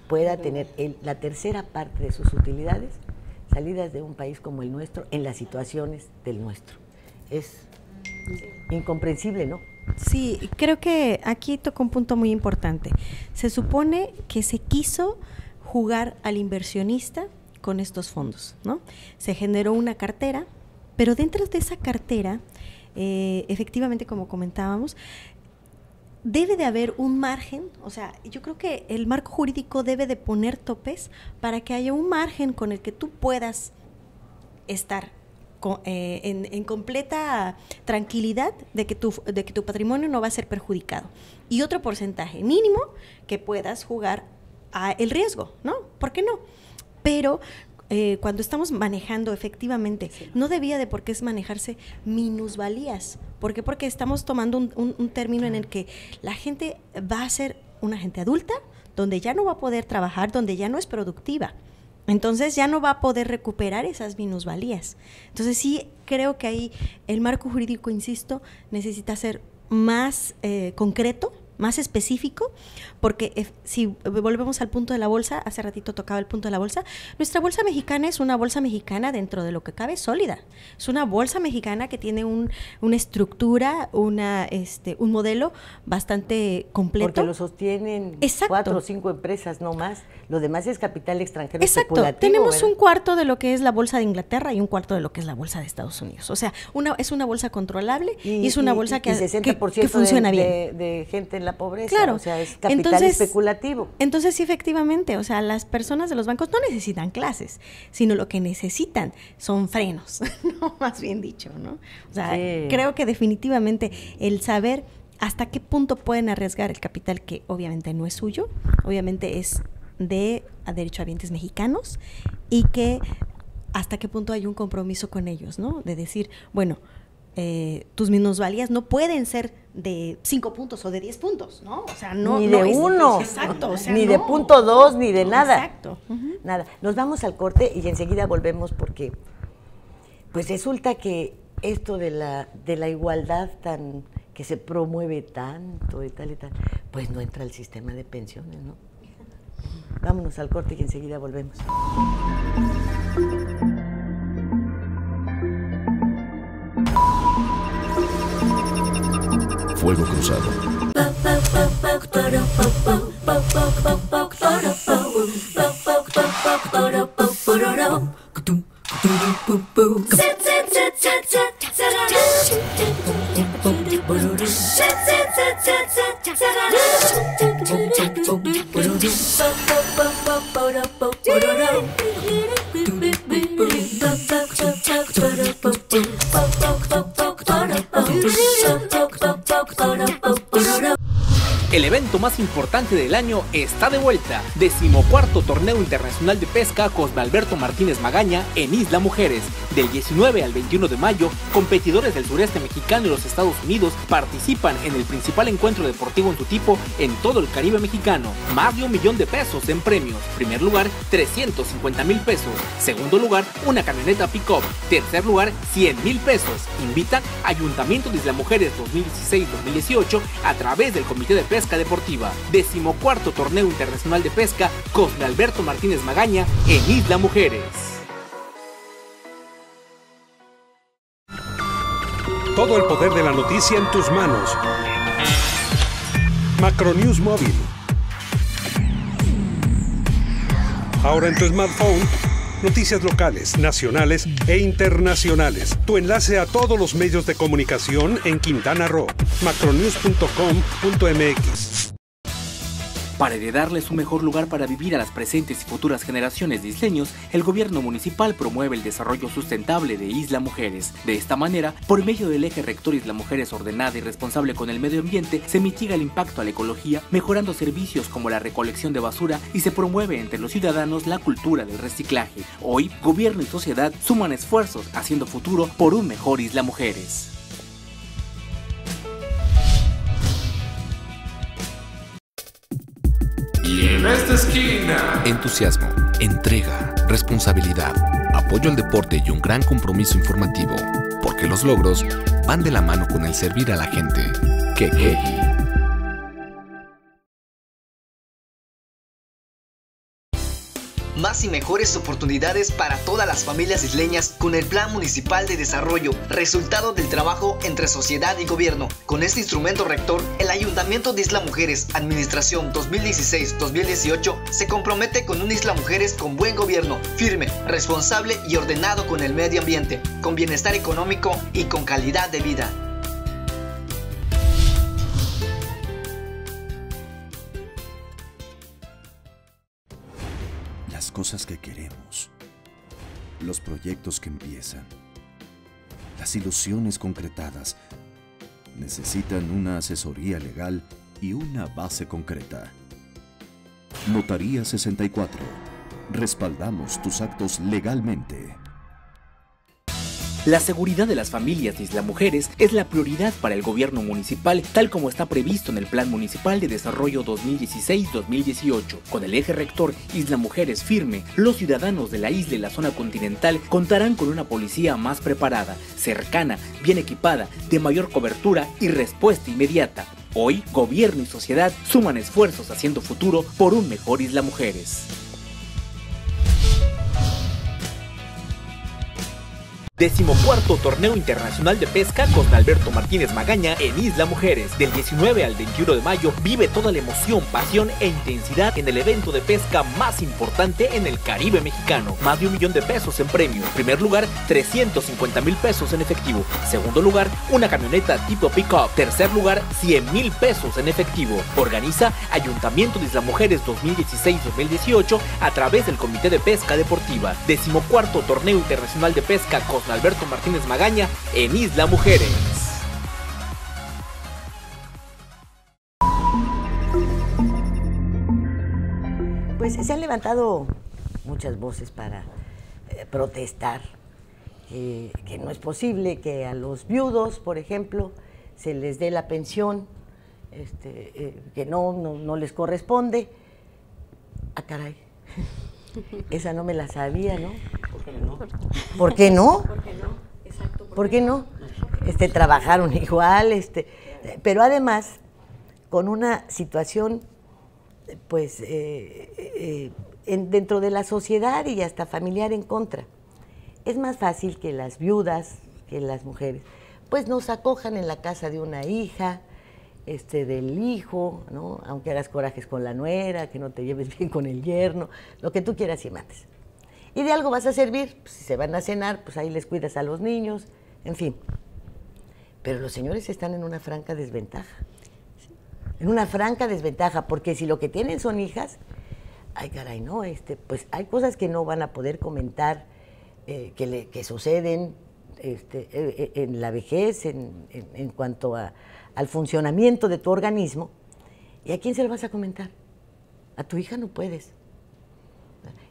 pueda tener la tercera parte de sus utilidades salidas de un país como el nuestro, en las situaciones del nuestro? Es incomprensible, ¿no? Sí, creo que aquí tocó un punto muy importante. Se supone que se quiso jugar al inversionista con estos fondos, ¿no? Se generó una cartera, pero dentro de esa cartera, efectivamente, como comentábamos, debe de haber un margen, o sea, yo creo que el marco jurídico debe de poner topes para que haya un margen con el que tú puedas estar en completa tranquilidad de que tu patrimonio no va a ser perjudicado. Y otro porcentaje mínimo que puedas jugar a el riesgo, ¿no? ¿Por qué no? Pero cuando estamos manejando efectivamente, no debía de por qué es manejarse minusvalías. ¿Por qué? Porque estamos tomando un término en el que la gente va a ser una gente adulta, donde ya no va a poder trabajar, donde ya no es productiva. Entonces ya no va a poder recuperar esas minusvalías. Entonces sí creo que ahí el marco jurídico, insisto, necesita ser más concreto, más específico, porque si volvemos al punto de la bolsa, hace ratito tocaba el punto de la bolsa, nuestra bolsa mexicana es una bolsa mexicana dentro de lo que cabe sólida. Es una bolsa mexicana que tiene una estructura, un modelo bastante completo. Porque lo sostienen 4 o 5 empresas, no más. Lo demás es capital extranjero especulativo. Tenemos ¿verdad? un cuarto de lo que es la bolsa de Inglaterra y un cuarto de lo que es la bolsa de Estados Unidos. O sea, es una bolsa controlable y es una bolsa que 60% funciona bien. De gente en la pobreza, claro. O sea, es capital especulativo. Entonces, sí, efectivamente, o sea, las personas de los bancos no necesitan clases, sino lo que necesitan son frenos, ¿no? Más bien dicho, ¿no? O sea, creo que definitivamente el saber hasta qué punto pueden arriesgar el capital, que obviamente no es suyo, obviamente es de derechohabientes mexicanos, y que hasta qué punto hay un compromiso con ellos, ¿no? De decir, bueno, tus minusvalías no pueden ser de 5 puntos o de 10 puntos, ¿no? O sea, no. Ni de uno. Exacto. O sea, ni de punto 2, ni de nada. Exacto. Nada. Nos vamos al corte y enseguida volvemos porque, pues resulta que esto de la igualdad tan que se promueve tanto y tal, pues no entra al sistema de pensiones, ¿no? Vámonos al corte y enseguida volvemos. Fuego Cruzado. El evento más importante del año está de vuelta. 14º Torneo Internacional de Pesca Cosme Alberto Martínez Magaña en Isla Mujeres. Del 19 al 21 de mayo, competidores del sureste mexicano y los Estados Unidos participan en el principal encuentro deportivo en su tipo en todo el Caribe mexicano. Más de $1 millón en premios. Primer lugar, 350,000 pesos. Segundo lugar, una camioneta pick-up. Tercer lugar, 100,000 pesos. Invitan Ayuntamiento de Isla Mujeres 2016-2018 a través del Comité de Pesca Deportiva. 14º Torneo Internacional de Pesca Cosme Alberto Martínez Magaña en Isla Mujeres. Todo el poder de la noticia en tus manos. Macronews Móvil. Ahora en tu smartphone, noticias locales, nacionales e internacionales. Tu enlace a todos los medios de comunicación en Quintana Roo. macronews.com.mx. Para heredarles un mejor lugar para vivir a las presentes y futuras generaciones de isleños, el gobierno municipal promueve el desarrollo sustentable de Isla Mujeres. De esta manera, por medio del eje rector Isla Mujeres ordenada y responsable con el medio ambiente, se mitiga el impacto a la ecología, mejorando servicios como la recolección de basura y se promueve entre los ciudadanos la cultura del reciclaje. Hoy, gobierno y sociedad suman esfuerzos haciendo futuro por un mejor Isla Mujeres. Y en esta esquina, entusiasmo, entrega, responsabilidad, apoyo al deporte y un gran compromiso informativo, porque los logros van de la mano con el servir a la gente. Kekegi. más y mejores oportunidades para todas las familias isleñas con el Plan Municipal de Desarrollo, resultado del trabajo entre sociedad y gobierno. Con este instrumento rector, el Ayuntamiento de Isla Mujeres, Administración 2016-2018, se compromete con una Isla Mujeres con buen gobierno, firme, responsable y ordenado con el medio ambiente, con bienestar económico y con calidad de vida. Las cosas que queremos, los proyectos que empiezan, las ilusiones concretadas, necesitan una asesoría legal y una base concreta. Notaría 64. Respaldamos tus actos legalmente. La seguridad de las familias de Isla Mujeres es la prioridad para el gobierno municipal, tal como está previsto en el Plan Municipal de Desarrollo 2016-2018. Con el eje rector Isla Mujeres firme, los ciudadanos de la isla y la zona continental contarán con una policía más preparada, cercana, bien equipada, de mayor cobertura y respuesta inmediata. Hoy, gobierno y sociedad suman esfuerzos haciendo futuro por un mejor Isla Mujeres. 14º Torneo Internacional de Pesca Cosme Alberto Martínez Magaña en Isla Mujeres. Del 19 al 21 de mayo vive toda la emoción, pasión e intensidad en el evento de pesca más importante en el Caribe mexicano. Más de $1 millón en premio. Primer lugar, 350,000 pesos en efectivo. Segundo lugar, una camioneta tipo pick-up. Tercer lugar, 100,000 pesos en efectivo. Organiza Ayuntamiento de Isla Mujeres 2016-2018 a través del Comité de Pesca Deportiva. 14º Torneo Internacional de Pesca Cosme Alberto Martínez Magaña en Isla Mujeres. Pues se han levantado muchas voces para protestar que no es posible que a los viudos, por ejemplo, se les dé la pensión que no les corresponde. Ah, caray. Esa no me la sabía, ¿no? ¿Por qué no? ¿Por qué no? ¿Por qué no? Exacto. ¿Por qué no? Trabajaron igual, pero además con una situación, pues, dentro de la sociedad y hasta familiar en contra. Es más fácil que las viudas, que las mujeres, pues nos acojan en la casa de una hija, del hijo, ¿no? Aunque hagas corajes con la nuera, que no te lleves bien con el yerno, lo que tú quieras y mandes. Y de algo vas a servir, pues, si se van a cenar, pues ahí les cuidas a los niños, en fin. Pero los señores están en una franca desventaja. En una franca desventaja, porque si lo que tienen son hijas, ay caray, no, pues hay cosas que no van a poder comentar, que suceden en la vejez, en cuanto al funcionamiento de tu organismo. ¿Y a quién se lo vas a comentar? A tu hija no puedes.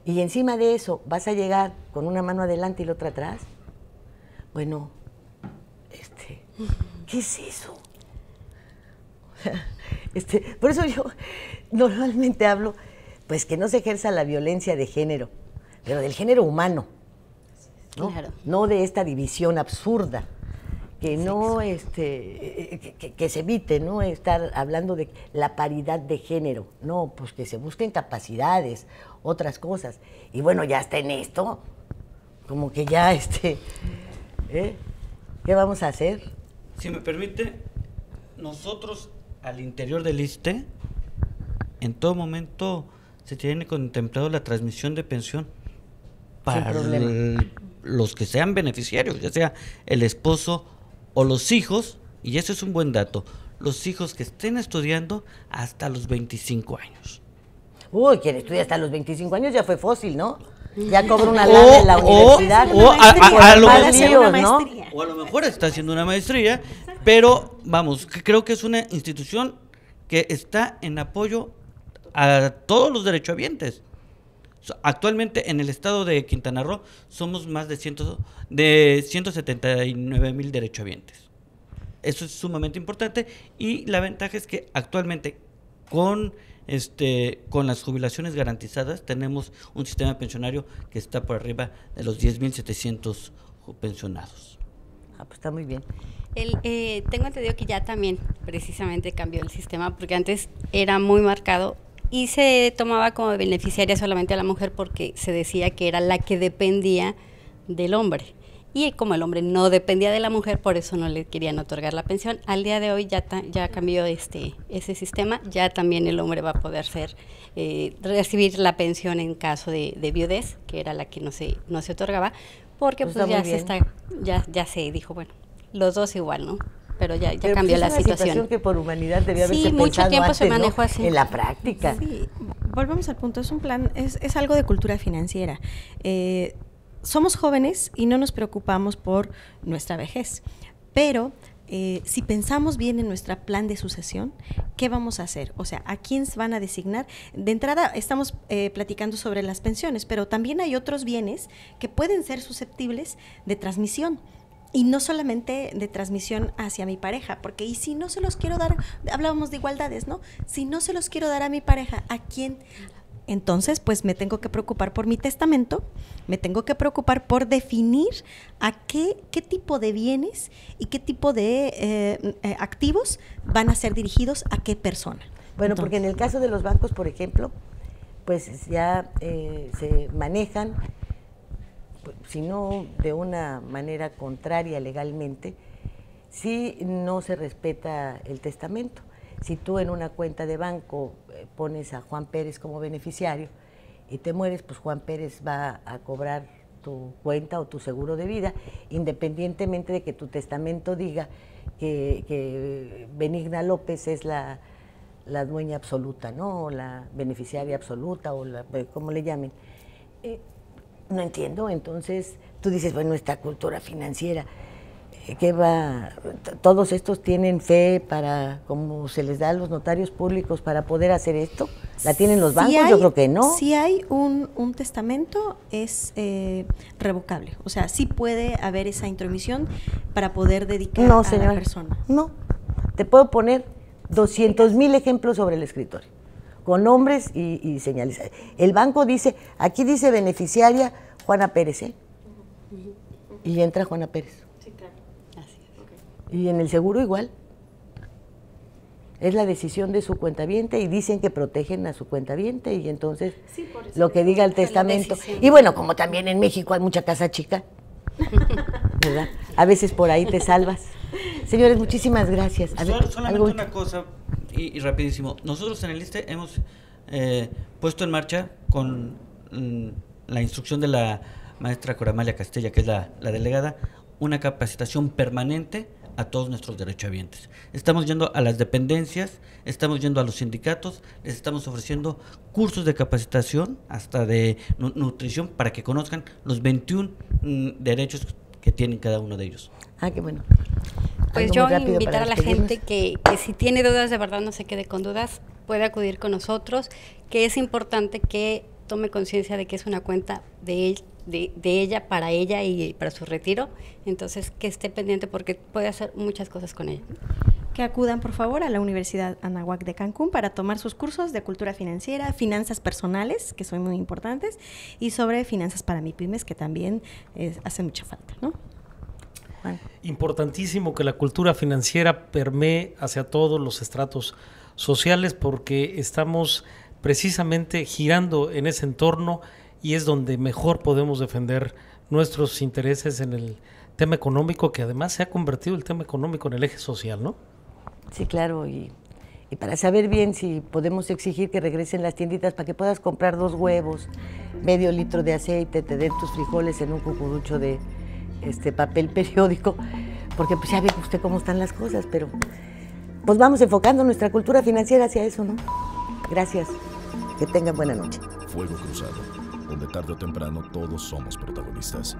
Y encima de eso, ¿vas a llegar con una mano adelante y la otra atrás? Bueno, ¿qué es eso? Por eso yo normalmente hablo, pues que no se ejerza la violencia de género, pero del género humano, ¿no? Claro. No de esta división absurda, que no, que se evite, ¿no? Estar hablando de la paridad de género, no, pues que se busquen capacidades, otras cosas. Y bueno, ya está en esto, como que ya, ¿qué vamos a hacer? Si me permite, nosotros al interior del ISSSTE, en todo momento se tiene contemplado la transmisión de pensión para los que sean beneficiarios, ya sea el esposo o los hijos, y eso es un buen dato, los hijos que estén estudiando hasta los 25 años. Uy, quien estudia hasta los 25 años ya fue fósil, ¿no? Ya cobra una lana en la universidad. O a lo mejor está haciendo una maestría, pero vamos, creo que es una institución que está en apoyo a todos los derechohabientes. Actualmente en el estado de Quintana Roo somos más de 179,000 derechohabientes. Eso es sumamente importante, y la ventaja es que actualmente con las jubilaciones garantizadas tenemos un sistema pensionario que está por arriba de los 10,700 pensionados. Ah, pues está muy bien. Tengo entendido que ya también precisamente cambió el sistema, porque antes era muy marcado y se tomaba como beneficiaria solamente a la mujer porque se decía que era la que dependía del hombre. Y como el hombre no dependía de la mujer, por eso no le querían otorgar la pensión. Al día de hoy ya cambió ese sistema, ya también el hombre va a poder recibir la pensión en caso de viudez, que era la que no se otorgaba, porque pues ya se dijo, bueno, los dos igual, ¿no? Pero ya cambió la situación. Es una situación que por humanidad debía haberse pensado mucho tiempo antes, se manejó ¿no? así. En la práctica. Sí, volvemos al punto, es un plan, es algo de cultura financiera. Somos jóvenes y no nos preocupamos por nuestra vejez, pero si pensamos bien en nuestro plan de sucesión, ¿qué vamos a hacer? O sea, ¿a quién se van a designar? De entrada estamos platicando sobre las pensiones, pero también hay otros bienes que pueden ser susceptibles de transmisión. Y no solamente de transmisión hacia mi pareja, porque y si no se los quiero dar, hablábamos de igualdades, ¿no? Si no se los quiero dar a mi pareja, ¿a quién? Entonces, pues me tengo que preocupar por mi testamento, me tengo que preocupar por definir a qué tipo de bienes y qué tipo de activos van a ser dirigidos a qué persona. Bueno, porque en el caso de los bancos, por ejemplo, pues ya se manejan, si no de una manera contraria legalmente, si no se respeta el testamento. Si tú en una cuenta de banco pones a Juan Pérez como beneficiario y te mueres, pues Juan Pérez va a cobrar tu cuenta o tu seguro de vida, independientemente de que tu testamento diga que Benigna López es la dueña absoluta, ¿no? O la beneficiaria absoluta, o como le llamen. No entiendo, entonces tú dices, bueno, esta cultura financiera, ¿qué va? ¿Todos estos tienen fe para, como se les da a los notarios públicos, para poder hacer esto? ¿La tienen los bancos? Yo creo que no. Si hay un testamento, es revocable. O sea, sí puede haber esa intromisión para poder dedicar a la persona. No, te puedo poner 200,000 ejemplos sobre el escritorio, con nombres y señales. El banco dice, aquí dice beneficiaria Juana Pérez, ¿eh? Y entra Juana Pérez. Sí, claro. Así es. Y en el seguro igual. Es la decisión de su cuentaviente y dicen que protegen a su cuentaviente y entonces lo que diga el testamento. Y bueno, como también en México hay mucha casa chica, ¿verdad? A veces por ahí te salvas. Señores, muchísimas gracias. Solamente una cosa y rapidísimo. Nosotros en el ISSSTE hemos puesto en marcha con la instrucción de la maestra Coramalia Castella, que es la delegada, una capacitación permanente a todos nuestros derechohabientes. Estamos yendo a las dependencias, estamos yendo a los sindicatos, les estamos ofreciendo cursos de capacitación, hasta de nutrición, para que conozcan los 21 derechos que tienen cada uno de ellos. Ah, qué bueno. Pues yo invitar a la gente que si tiene dudas, de verdad no se quede con dudas, puede acudir con nosotros, que es importante que tome conciencia de que es una cuenta de ella, para ella y para su retiro, entonces que esté pendiente porque puede hacer muchas cosas con ella. Que acudan por favor a la Universidad Anáhuac de Cancún para tomar sus cursos de cultura financiera, finanzas personales, que son muy importantes, y sobre finanzas para MIPYMES, que también hace mucha falta, ¿no? Bueno. Importantísimo que la cultura financiera permee hacia todos los estratos sociales, porque estamos precisamente girando en ese entorno y es donde mejor podemos defender nuestros intereses en el tema económico, que además se ha convertido el tema económico en el eje social, ¿no? Sí, claro, y para saber bien si podemos exigir que regresen las tienditas para que puedas comprar 2 huevos, medio litro de aceite, te den tus frijoles en un cucurucho de papel periódico, porque pues ya ve usted cómo están las cosas, pero pues vamos enfocando nuestra cultura financiera hacia eso, ¿no? Gracias, que tengan buena noche. Fuego Cruzado, donde tarde o temprano todos somos protagonistas.